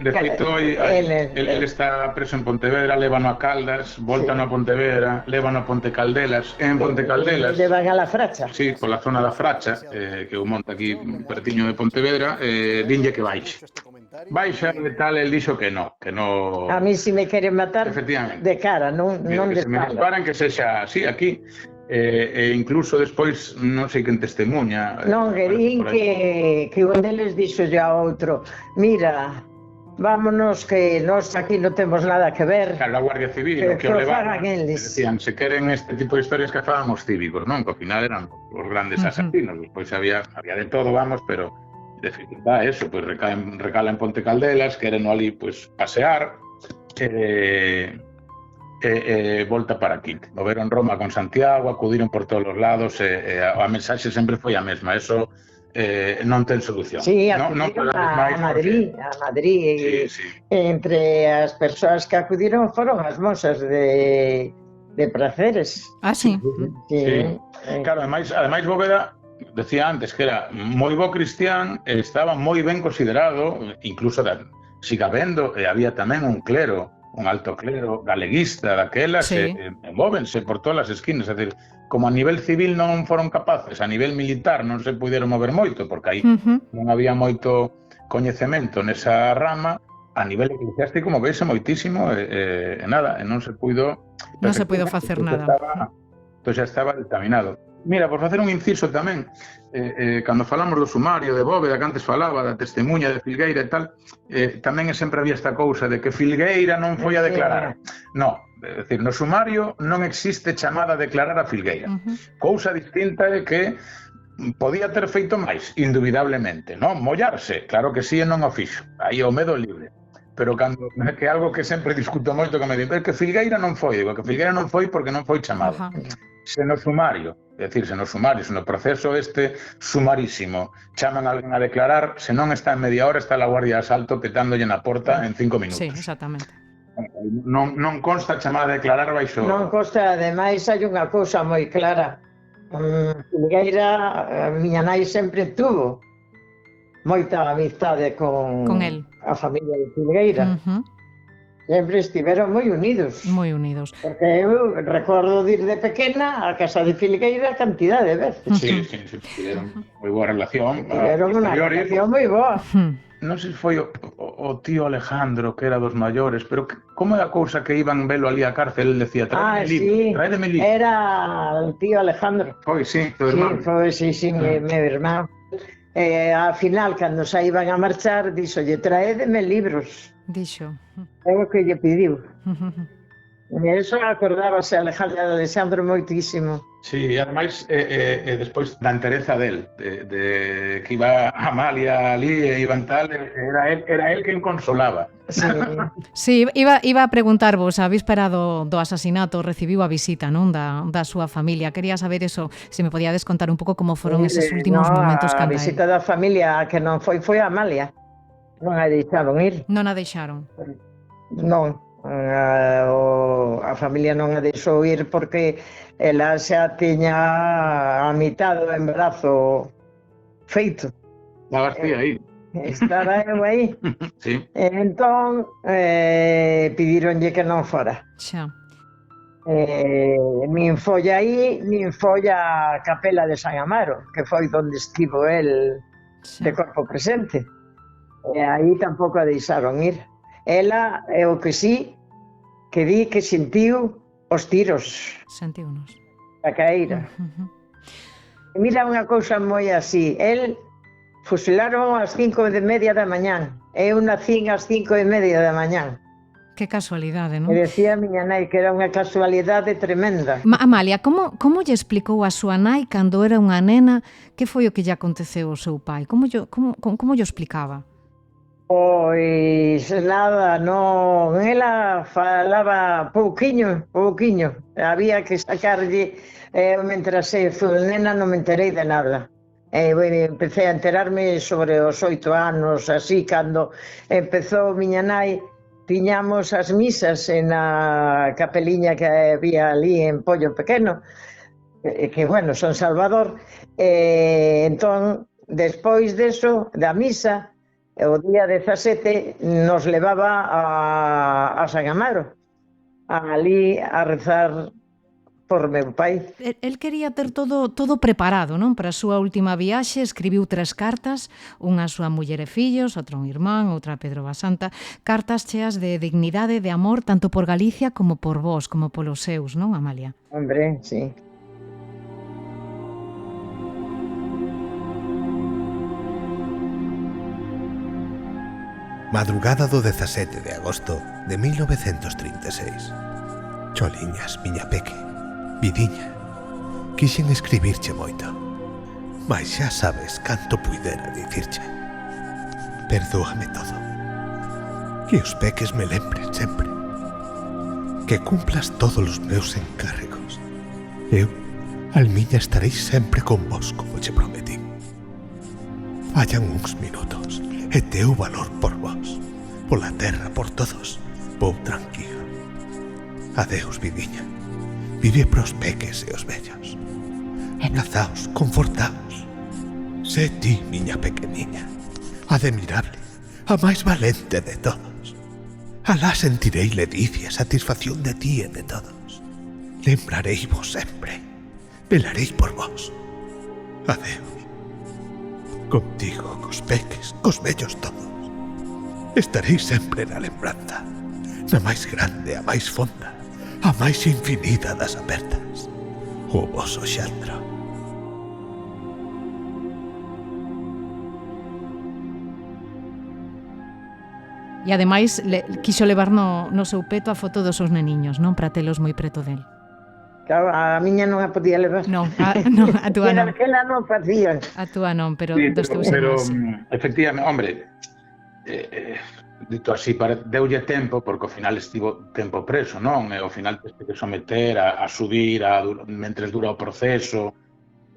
feito, ele está preso en Pontevedra, lévano a Caldas, voltano a Pontevedra, lévano a Ponte Caldelas, en Ponte Caldelas levan a la Fracha. Sí, pola zona da Fracha, que eu monto aquí pertiño de Pontevedra, dinlle que baixe. Baixa e tal, el dixo que no. A mí si me queren matar de cara, non de espalda. Que se me disparan, que sexa así, aquí. E incluso despois, non sei quen testemuña. Non, querín que un deles dixo a outro, mira, vámonos que nós aquí non temos nada que ver. Claro, a Guardia Civil, que o levaban, decían, se queren este tipo de historias que faban os cívicos, non? Que ao final eran os grandes asasinos, despois había de todo, vamos, pero de feito, eso, pois recala en Ponte Caldelas, queren ali, pois, pasear, volta para aquí. Moveron Roma con Santiago, acudiron por todos os lados, a mensaxe sempre foi a mesma. Eso non ten solución. Sí, acudiron a Madrid. Entre as persoas que acudiron foron as mozas de Praceres. Ah, sí? Sí. Claro, ademais Bóveda decía antes que era moi bo cristián, estaba moi ben considerado, incluso siga vendo, e había tamén un clero, un alto clero galeguista daquelas, móvense por todas as esquinas, é dicir, como a nivel civil non foron capaces, a nivel militar non se puderon mover moito, porque aí non había moito coñecemento nesa rama, a nivel eclesiástico movese moitísimo, e nada, e non se puido... Non se puido facer nada. Pois xa estaba determinado. Mira, por facer un inciso tamén, cando falamos do sumario de Bóveda, que antes falaba da testemunha de Filgueira e tal, tamén sempre había esta cousa de que Filgueira non foi a declarar. Non, é dicir, no sumario non existe chamada a declarar a Filgueira. Cousa distinta é que podía ter feito máis, indubidablemente, non? Mollarse, claro que sí e non o fixo. Aí o medo libre. Pero cando que é algo que sempre discuto moito que me dicen, que Filgueira non foi, digo que Filgueira non foi porque non foi chamado. Se no sumario, é dicir, se no proceso sumarísimo, chaman a alguén a declarar, se non está en media hora, está la Guardia de Asalto petándolle na porta en 5 minutos. Sí, exactamente. Non consta chamada a declarar baixo... Non consta, ademais, hai unha cousa moi clara. Filgueira, a miña nai sempre tuvo moita amistade con a familia de Filgueira. Sempre estiveron moi unidos. Moi unidos. Porque eu recordo de ir de pequena a casa de Filgueira cantidad de veces. Sí, tiveron moi boa relación. Tiveron unha relación moi boa. Non sei se foi o tío Alejandro, que era dos maiores, pero como é a cousa que iban velo ali á cárcel, el decía, tráedeme libro. Era o tío Alejandro. Foi, sí, teu irmán. Sí, meu irmán. Ao final, cando xa iban a marchar, dixolle, traédeme libros. Dixo. É o que lle pediu. E iso acordábase Alejandro moitísimo. Sí, e ademais, despois da entereza del, de que iba Amalia ali e iban tal, era él quen consolaba. Sí, iba a preguntarvos, a víspera do asasinato recibiu a visita, non, da súa familia. Quería saber eso, se me podíades contar un pouco como foron eses últimos momentos cando a visita da familia que non foi a Amalia. Non a deixaron ir. Non a deixaron. Non. A familia non a deixou ir porque ela xa tiña a mitad do embarazo feito. Estabas ti aí. Estaba eu aí. Sí. Entón, pidíronlle que non fora. Xa. Nin foi aí, nin foi a Capela de San Amaro, que foi onde estivo el de corpo presente. E aí tampouco a deixaron ir. Ela, o que sí, que di que sentiu os tiros. Sentiunos. A caíra. Mira unha cousa moi así. El fusilaron ás 5:30 da mañán. Eu nacín ás 5:30 da mañán. Que casualidade, non? Me decía a miña nai que era unha casualidade tremenda. Amalia, como lle explicou a súa nai cando era unha nena que foi o que lle aconteceu ao seu pai? Como lle explicaba? Pois nada, non, ela falaba pouquiño. Había que sacarlle, mentras fui nena non me enterei de nada. Empecé a enterarme sobre os 8 anos, así, cando empezou miña nai, tiñamos as misas na capeliña que había ali en Pollo Pequeno, que, bueno, son Salvador, entón, despois deso, da misa, o día 17 nos levaba a San Amaro, ali a rezar por meu pai. El quería ter todo preparado, non? Para a súa última viaxe, escribiu 3 cartas, unha a súa muller e fillos, outra a un irmán, outra a Pedro Basanta, cartas cheas de dignidade, de amor, tanto por Galicia como por vós, como polos seus, non, Amalia? Hombre, sí. Madrugada do 17 de agosto de 1936. Choliñas, miña peque, vidiña, quixen escribirche moito, mas xa sabes canto puidera dicirche. Perdóame todo. Que os peques me lembren sempre. Que cumplas todos os meus encárregos. Eu, almiña, estarei sempre con vos como che prometí. Hallan uns minutos e teu valor por vos, pola terra, por todos. Vou tranquilo. Adeus, vidiña. Vive pros peques e os vellos. Abrazaos, confortaos. Sé ti, miña pequeniña, admirable, a máis valente de todos. Alá sentirei ledicia, satisfacción de ti e de todos. Lembrarei vos sempre. Velarei por vos. Adeus. Contigo, cos peques, cos vellos todos. Estarei sempre na lembranza, na máis grande, a máis fonda, a máis infinita das apertas. O voso Xandro. E ademais quixo levar no seu peto a foto dos seus neniños, non? Para telos moi preto del. Claro, a miña non a podía levar. Non, a túa non. Ela non facía. A túa non, pero sí, dos teus pero irmáns. efectivamente, hombre, dito así, deulle tempo, porque ao final estivo tempo preso, non? E ao final teste que someter a subir mentre dura o proceso.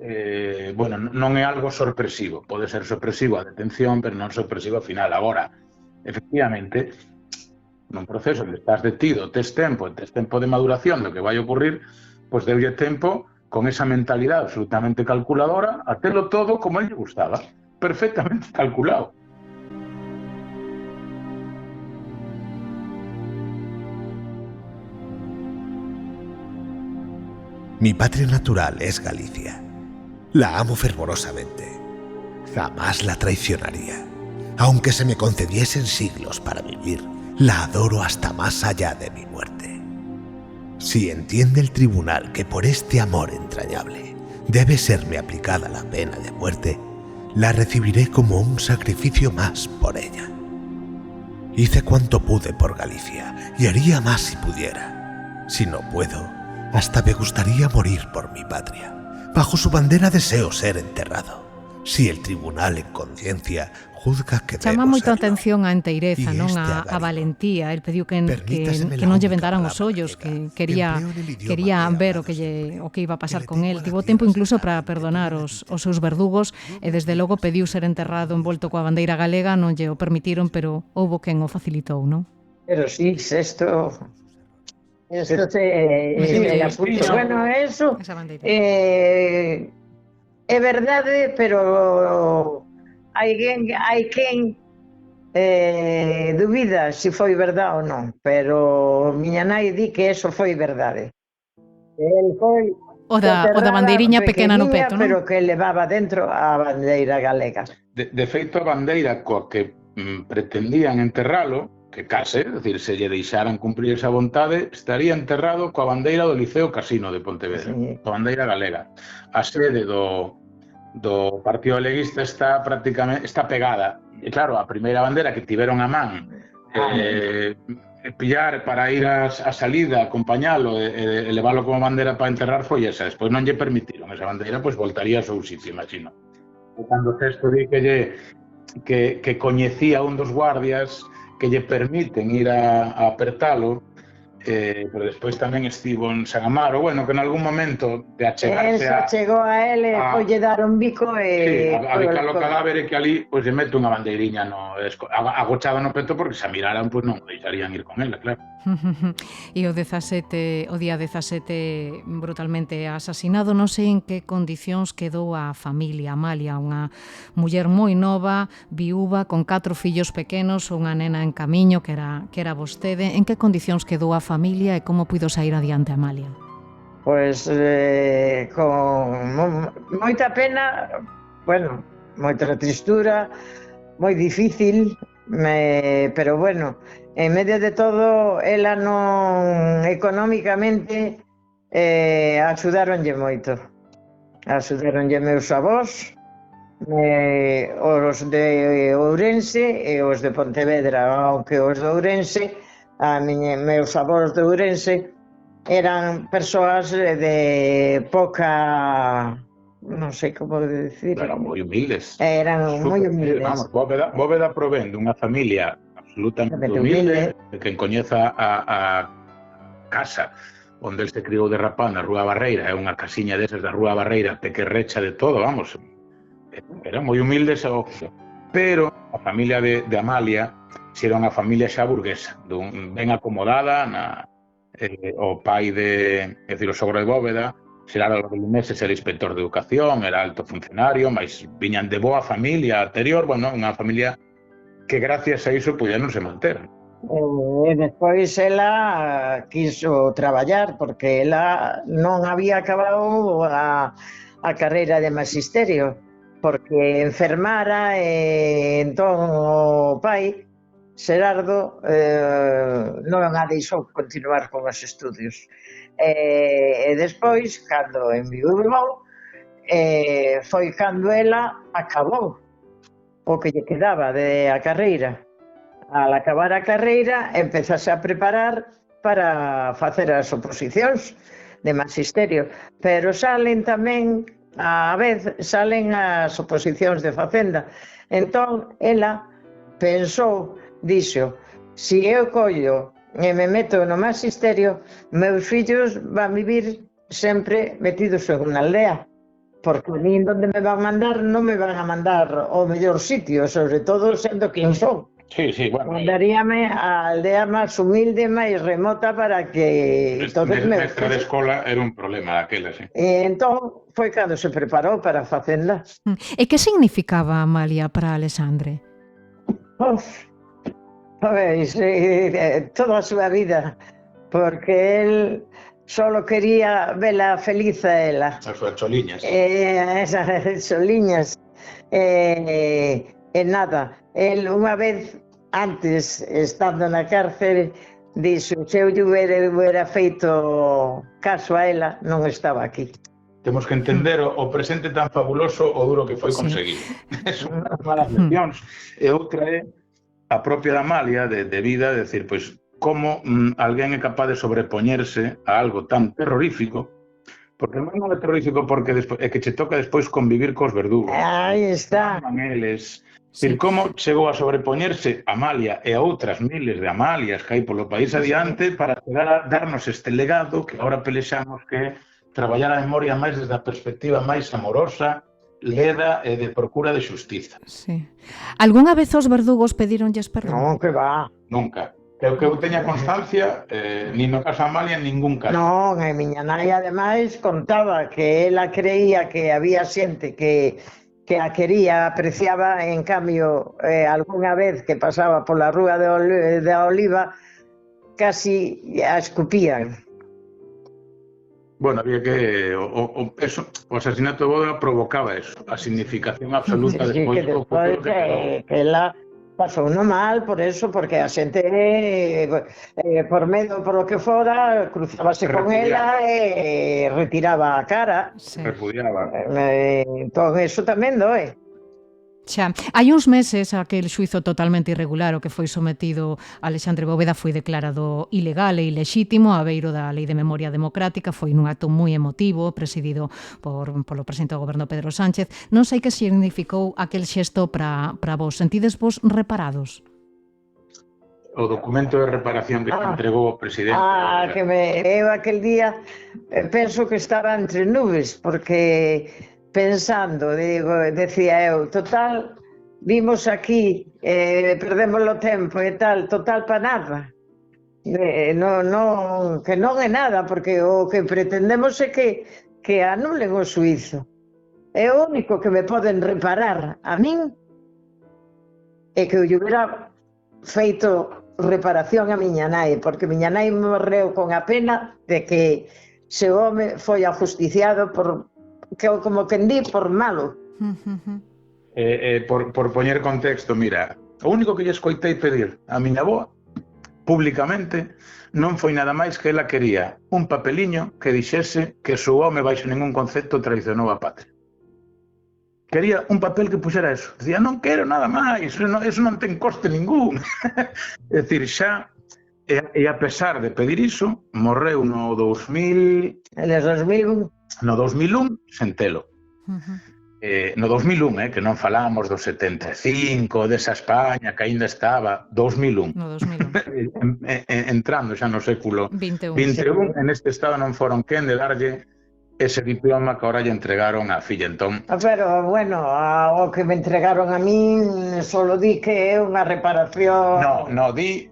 Bueno, non é algo sorpresivo. Pode ser sorpresivo a detención, pero non sorpresivo ao final. Agora, efectivamente, nun proceso onde estás detido, tes tempo de maduración do que vai ocurrir, pois deulle tempo con esa mentalidade absolutamente calculadora a telo todo como ele gustaba, perfectamente calculado. Mi patria natural es Galicia. La amo fervorosamente. Jamás la traicionaría. Aunque se me concediesen siglos para vivir, la adoro hasta más allá de mi muerte. Si entiende el tribunal que por este amor entrañable debe serme aplicada la pena de muerte, la recibiré como un sacrificio más por ella. Hice cuanto pude por Galicia y haría más si pudiera. Si no puedo, hasta me gustaría morir por mi patria. Bajo su bandera deseo ser enterrado. Si el tribunal en conciencia juzga que debo Chama moita serlo, atención a enteireza, y non? este A agarimo. valentía. El pediu que Permítaseme la non lle única vendaran os palabra ollos, que quería empleo en el idioma ver o que iba a pasar con el. Tivo tempo incluso para perdonar os seus verdugos e desde logo pediu ser enterrado envolto coa bandeira galega, non lle o permitiron, pero houbo quen o facilitou, non? Pero sí, esto se apunta. Bueno, eso é verdade, pero hai quen dubida se foi verdade ou non, pero miña nai di que eso foi verdade. El foi O da bandeiriña pequena no peto, non? Pero que levaba dentro a bandeira galega. De feito, a bandeira coa que pretendían enterralo, que case, é dicir, se lle deixaran cumprir esa vontade, estaría enterrado coa bandeira do Liceo Casino de Pontevedra, coa bandeira galega. A sede do Partido Galeguista está pegada. E claro, a primeira bandeira que tiveron a man pillar para ir a salida, acompañalo e leválo como bandeira para enterrar foi esa. Despois non lle permitiron. Esa bandeira pois voltaría ao seu sitio, imagino. E cando Cesto di que coñecía un dos guardias que lle permiten ir a apertalo, pero despois tamén estivo en San Amaro, bueno, que en algún momento de achegarse chegou a ele, foi lle dar un bico e... Sí, a bicar o cadáver e que ali pois lle mete unha bandeiriña agochada no peto porque se a miraran pois non o deixarían ir con ela, claro. E o día 17 brutalmente asasinado, non sei en que condicións quedou a familia. Amalia, unha muller moi nova, viúva, con 4 fillos pequenos, unha nena en camiño que era vostede. En que condicións quedou a familia e como puido sair adiante Amalia? Pois con moita pena, bueno, moita tristura, moi difícil, pero bueno, en medio de todo, ela non económicamente axudáronlle moito. Axudáronlle meus avós, os de Ourense e os de Pontevedra, aunque os de Ourense, meus avós de Ourense, eran persoas de poca... non sei como decir. Eran moi humildes. Eran moi humildes. Vamos, Bóveda provén dunha familia absolutamente humilde, que coñeza a casa onde el se criou de rapaz na Rúa Barreira, é unha casiña desas da Rúa Barreira, pequerrecha de todo, vamos, eran moi humildes, pero a familia de Amalia era unha familia xa burguesa, ben acomodada, o pai o sogro de Bóveda, Xerardo Rodríguez Meses era inspector de educación, era alto funcionario, mas viñan de boa familia anterior, bueno, unha familia que gracias a iso puderonse manter. E despois ela quiso traballar porque ela non había acabado a carreira de magisterio porque enfermara e entón o pai, Xerardo, non a deixou continuar con os estudios. E despois, cando enviudou, foi cando ela acabou o que lle quedaba a carreira. Al acabar a carreira, empezase a preparar para facer as oposicións de magisterio, pero salen tamén, a vez, salen as oposicións de Facenda. Entón, ela pensou, dixo, se eu collo e me meto no magisterio, meus fillos van vivir sempre metidos en unha aldea, porque a mí onde me van mandar non me van a mandar ao mellor sitio, sobre todo sendo quen son. Sí, bueno. Mandaríame a aldea máis humilde, máis remota para que Mestra de escola era un problema daquela, sí. E entón foi cando se preparou para a Facenda. E que significaba Amalia para Alexandre? Toda a súa vida, porque él solo quería vela feliz a ela. As súas choliñas. Esas choliñas. E nada, el unha vez antes, estando na cárcel, dixo, se eu hubiera feito caso a ela, non estaba aquí. Temos que entender o presente tan fabuloso o duro que foi conseguir. Eso é unha malas leccións. E outra é a propia Amalia de vida, de decir, pois, como alguén é capaz de sobrepoñerse a algo tan terrorífico, porque non é terrorífico porque é que che toca despois convivir cos verdugos. Aí está. Eles. Decir, como chegou a sobrepoñerse Amalia e a outras miles de Amalias que hai polo país adiante para chegar a darnos este legado que agora pelexamos que traballar a memoria máis desde a perspectiva máis amorosa, leda e de procura de xustiza. Sí. Algúnha vez os verdugos pedíronlles perdón? Non, que va. Nunca. Que eu teña constancia, nin no caso Amalia, en ningún caso. Non, e miña nai, ademais, contaba que ela creía que había xente que a quería, apreciaba, en cambio, algunha vez que pasaba pola rúa de Oliva, casi a escupían. Bueno, había que... O asesinato de Bóveda provocaba eso, a significación absoluta sí, despois. Que despois que ela pasou no mal por eso, porque a xente por medo por o que fora cruzábase con ela e retiraba a cara. Repudiaba. Entón, eso tamén doe. Xa, hai uns meses aquel xuizo totalmente irregular o que foi sometido Alexandre Bóveda foi declarado ilegal e ilexítimo a beiro da Lei de Memoria Democrática, foi nun acto moi emotivo presidido polo presidente do goberno Pedro Sánchez. Non sei que significou aquel xesto para vos, sentides vos reparados? O documento de reparación que te entregou o presidente. Eu aquel día penso que estaba entre nubes, porque pensando, decía eu, total, vimos aquí, perdemos o tempo e tal, total para nada. Que non é nada, porque o que pretendemos é que anulen o suízo. É o único que me poden reparar a min é que eu hubiera feito reparación a miña nai, porque miña nai morreu con a pena de que se o home foi ajusticiado por que como quen di por malo. Por poñer contexto, mira, o único que lle escoitei pedir a miña avoa públicamente non foi nada máis que ela quería un papeliño que dixese que o seu home baixo ningún concepto traicionou a patria. Quería un papel que puxera eso. Dicía, non quero nada máis, eso non ten coste ningún. É dicir, xa, e a pesar de pedir iso, morreu no 2000... No 2001, sen telo. No 2001, que non falamos do 75, desa España que aínda estaba, 2001. No 2001. Entrando xa no século 21, en este estado non foron quen de darlle ese diploma que ahora lle entregaron a filla. Entón, pero, bueno, o que me entregaron a min solo di que é unha reparación. No, di...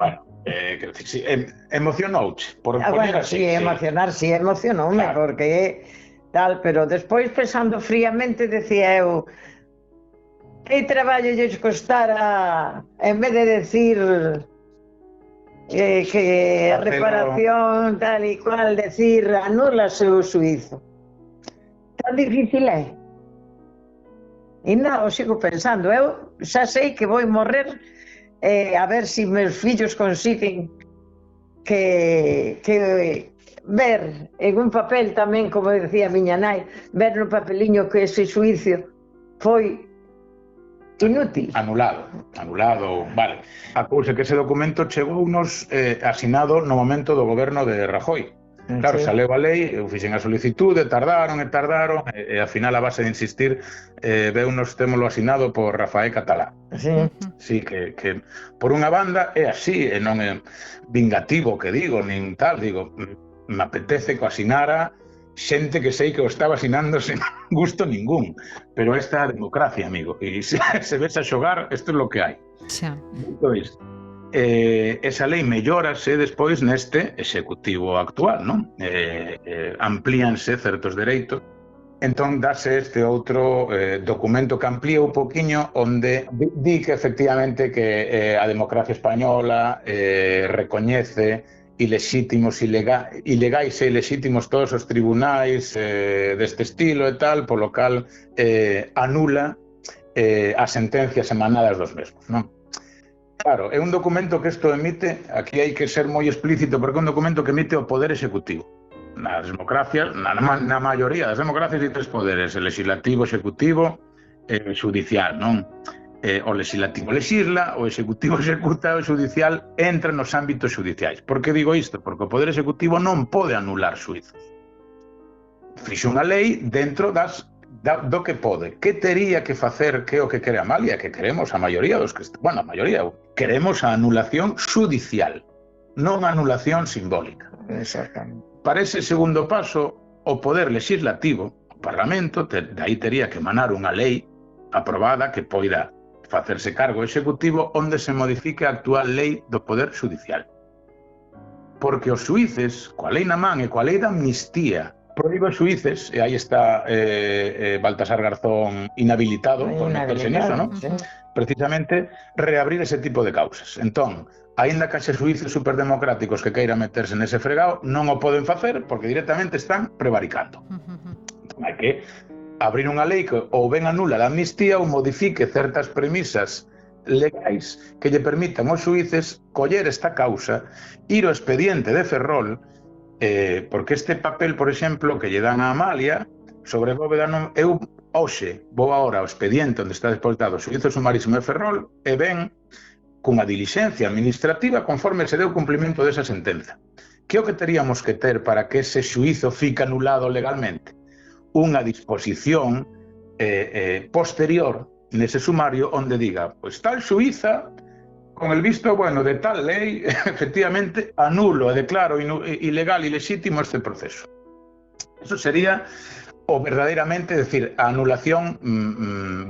Bueno, quero dicir, sí, emocionouche, por poner bueno, así. sí, emocionoume, claro. Porque tal, pero despois, pensando fríamente, decía eu, que traballo lles costara, en vez de decir que a reparación tal e cual, decir anúlase o suizo. Tan difícil é. E non, o sigo pensando, eu xa sei que vou morrer a ver se meus fillos consiguen que ver en un papel tamén, como decía a miña nai, ver no papeliño que ese suizo foi inútil. Anulado, vale. A cousa que ese documento chegou nos asinado no momento do goberno de Rajoy. Claro, saleu a lei, eu fixen a solicitude, tardaron, e ao final, a base de insistir, veunos témolo asinado por Rafael Catalá. Sí, que por unha banda é así, e non é vingativo que digo, nin tal, digo, me apetece que o asinara xente que sei que o estaba asinando sen gusto ningún, pero esta é a democracia, amigo, e se ves a xogar, isto é lo que hai. Dito isto, esa lei mellórase despois neste executivo actual, non? Amplíanse certos dereitos, entón dase este outro documento que amplía un poquinho, onde di que efectivamente que a democracia española recoñece ilexítimos, ilegais e ilexítimos todos os tribunais deste estilo e tal, polo cal anula as sentencias emanadas dos mesmos, non? Claro, é un documento que isto emite, aquí hai que ser moi explícito, porque é un documento que emite o Poder Executivo. Nas democracias, na maioría das democracias hai tres poderes, o legislativo, executivo e judicial, non? O legislativo legisla, o executivo executa, o judicial entra nos ámbitos judiciais. Por que digo isto? Porque o Poder Executivo non pode anular xuizos. Fixo unha lei dentro do que pode. Que tería que facer, que o que quere Amalia, que queremos a maioría dos que... Bueno, a maioría, queremos a anulación judicial, non a anulación simbólica. Exactamente. Para ese segundo paso, o Poder Legislativo, o Parlamento, de aí tería que emanar unha lei aprobada que poida facerse cargo executivo onde se modifique a actual lei do Poder Judicial. Porque os xuíces, coa lei na man e coa lei da amnistía, proíbe os xuíces, e aí está Baltasar Garzón inhabilitado por meterse niso, non? Precisamente reabrir ese tipo de causas. Entón, aínda que haxe xuíces superdemocráticos que queiran meterse nese fregado, non o poden facer porque directamente están prevaricando. Entón, hai que abrir unha lei que ou ben anula a amnistía ou modifique certas premisas legais que lle permitan aos xuíces coller esta causa, ir ao expediente de Ferrol, porque este papel, por exemplo, que lle dan a Amalia sobre Bóveda, eu hoxe vou agora ao expediente onde está depositado o xuízo sumarísimo de Ferrol e ven cunha dilixencia administrativa conforme se deu cumplimento desa sentenza. Que é o que teríamos que ter para que ese xuízo fique anulado legalmente? Unha disposición posterior nese sumario onde diga, pois tal xuíza, con el visto bueno de tal lei, efectivamente anulo e declaro ilegal e ilexítimo este proceso. Eso sería o verdadeiramente, decir, a anulación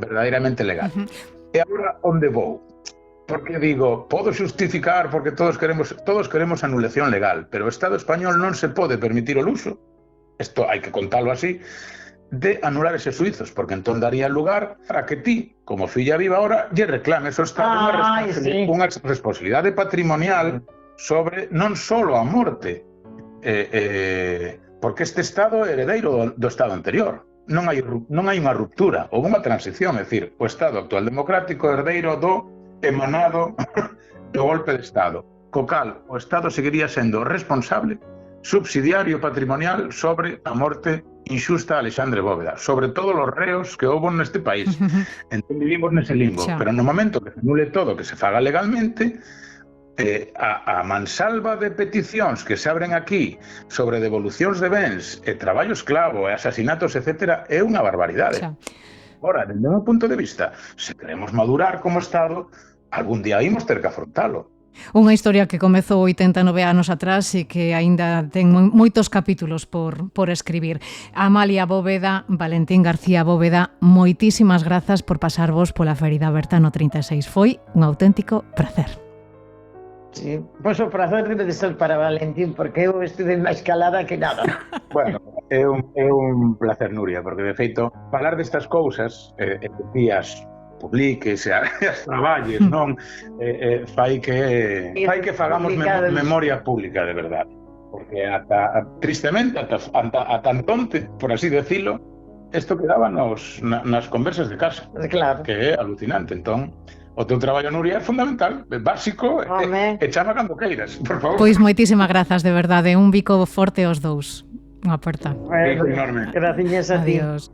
verdadeiramente legal. E agora, onde vou? Porque digo, podo justificar porque todos queremos anulación legal, pero o Estado español non se pode permitir o luxo, isto hai que contalo así, de anular eses suizos, porque entón daría lugar a que ti, como filla viva ahora, lle reclames ao Estado unha responsabilidade patrimonial sobre non só a morte, porque este Estado é heredeiro do Estado anterior. Non hai unha ruptura, houve unha transición, é dicir, o Estado actual democrático herdeiro do emanado do golpe de Estado, co cal o Estado seguiría sendo responsable subsidiario patrimonial sobre a morte injusta a Alexandre Bóveda, sobre todos os reos que houve neste país. Entón vivimos nese limbo, pero no momento que se anule todo, que se faga legalmente, a mansalva de peticións que se abren aquí sobre devolucións de bens e traballo esclavo e asasinatos, etc., é unha barbaridade. Ora, desde o meu punto de vista, se queremos madurar como Estado, algún día imos ter que afrontalo. Unha historia que comezou 89 anos atrás e que aínda ten moitos capítulos por escribir. Amalia Bóveda, Valentín García Bóveda, moitísimas grazas por pasarvos pola Ferida Aberta no 36. Foi un auténtico placer. Sí, pois o prazer debe de ser para Valentín, porque eu estive máis calada que nada. Bueno, é un placer, Nuria, porque de feito, falar destas cousas, días publiques e as traballes, non? Fai que fagamos memoria pública de verdade. Porque tristemente, ata entonces, por así decirlo, isto quedaba nas conversas de casa. Claro. Que é alucinante. Entón, o teu traballo, Nuria, é fundamental, é básico, e chama cando queiras, por favor. Pois moitísimas grazas, de verdade, un bico forte aos dous. Unha aperta. Bico enorme. Graciñas a ti. Adiós.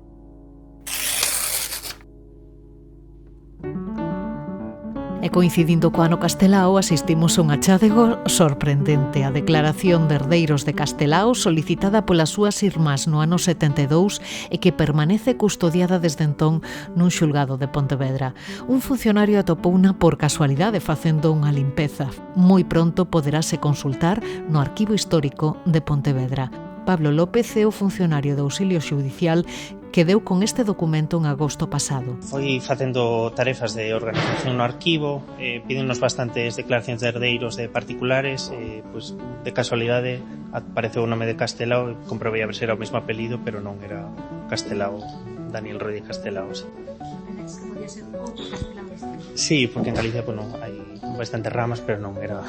E coincidindo co ano Castelao, asistimos a un achádego sorprendente, a declaración de herdeiros de Castelao solicitada polas súas irmás no ano 72 e que permanece custodiada desde entón nun xulgado de Pontevedra. Un funcionario atopouna por casualidade facendo unha limpeza. Moi pronto poderase consultar no Arquivo Histórico de Pontevedra. Pablo López é o funcionario do auxilio xudicial que deu con este documento en agosto pasado. Foi facendo tarefas de organización no arquivo, pídennos bastantes declaracións de herdeiros de particulares, pois de casualidade apareceu o nome de Castelao, comprobei a ver se era o mesmo apelido, pero non era Castelao, Daniel Roi de Castelao. Sí, porque en Galicia non hai bastantes ramas, pero non era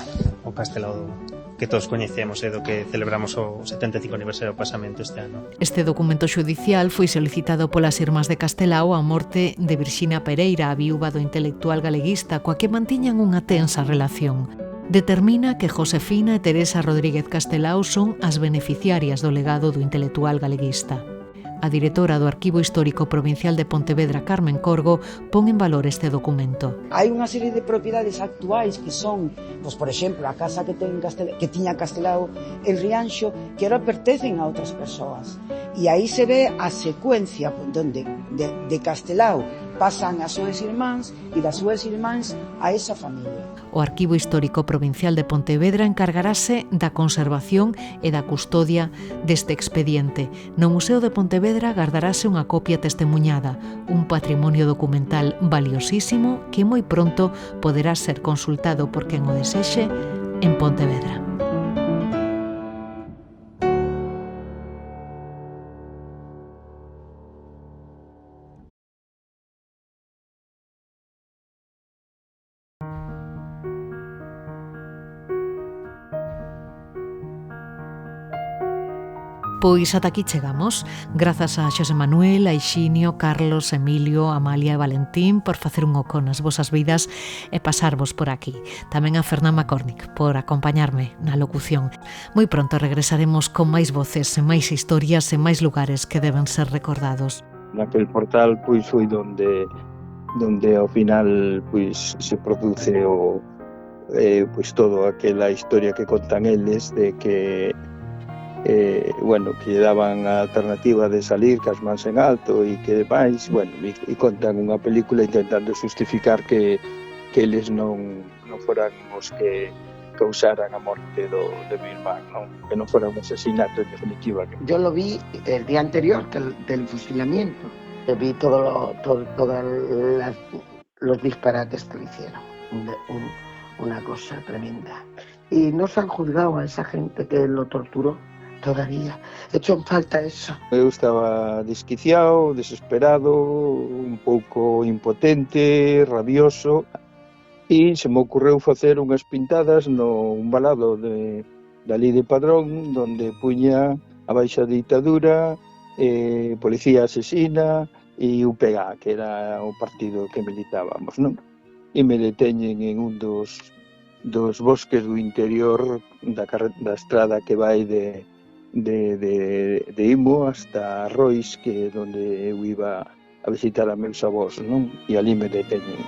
o Castelao que todos coñecemos e do que celebramos o 75 aniversario do pasamento este ano. Este documento xudicial foi solicitado polas irmás de Castelao á morte de Virxinia Pereira, a viúva do intelectual galeguista, coa que mantiñan unha tensa relación. Determina que Josefina e Teresa Rodríguez Castelao son as beneficiarias do legado do intelectual galeguista. A directora do Arquivo Histórico Provincial de Pontevedra, Carmen Corgo, pon en valor este documento. Hai unha serie de propiedades actuais que son, pois, por exemplo, a casa que tiña Castelao en Rianxo, que ahora pertencen a outras persoas. E aí se ve a secuencia donde de Castelao pasan as súas irmáns e das súas irmáns a esa familia. O Arquivo Histórico Provincial de Pontevedra encargarase da conservación e da custodia deste expediente. No Museo de Pontevedra gardarase unha copia testemuñada, un patrimonio documental valiosísimo que moi pronto poderá ser consultado por quen o desexe en Pontevedra. Pois ata aquí chegamos. Grazas a Xosé Manuel, a Ixinio, Carlos, Emilio, Amalia e Valentín por facer un oco nas vosas vidas e pasarvos por aquí. Tamén a Fernán Macornic por acompañarme na locución. Moi pronto regresaremos con máis voces e máis historias e máis lugares que deben ser recordados. Naquel portal pois foi donde ao final pois se produce pois toda aquela historia que contan eles de que que lle daban a alternativa de salir cas mans en alto e que demais, e contan unha película intentando justificar que eles non foran os que causaran a morte de mi irmán, que non fora un asesinato en definitiva. Yo lo vi el día anterior del fusilamiento, vi todos los disparates que le hicieron, una cosa tremenda. Y no se han juzgado a esa gente que lo torturó. Todavía. Hecho en falta eso. Eu estaba desquiciado, desesperado, un pouco impotente, rabioso, e se me ocorreu facer unhas pintadas un balado da Lei de Padrón, donde puña a baixa ditadura, policía asesina e UPG, que era o partido que militábamos, non? E me deteñen en un dos bosques do interior da estrada que vai de Imo hasta Rois, que é onde eu iba a visitar a meus avós, non? E ali me deteñen.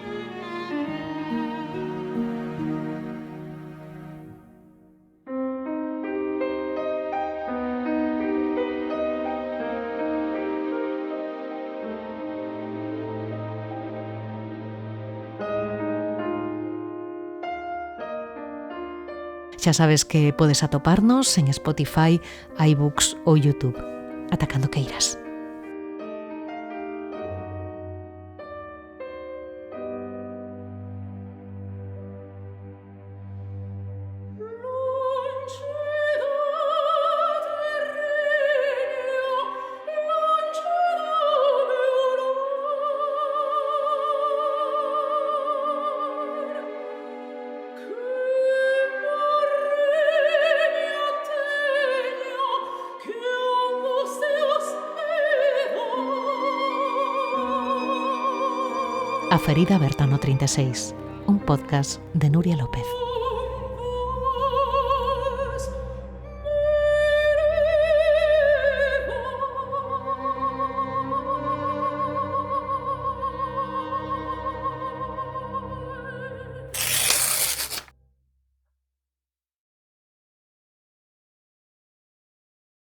Xa sabes que podes atoparnos en Spotify, iBooks ou YouTube. Ata cando queiras. A ferida aberta no 36, un podcast de Nuria López.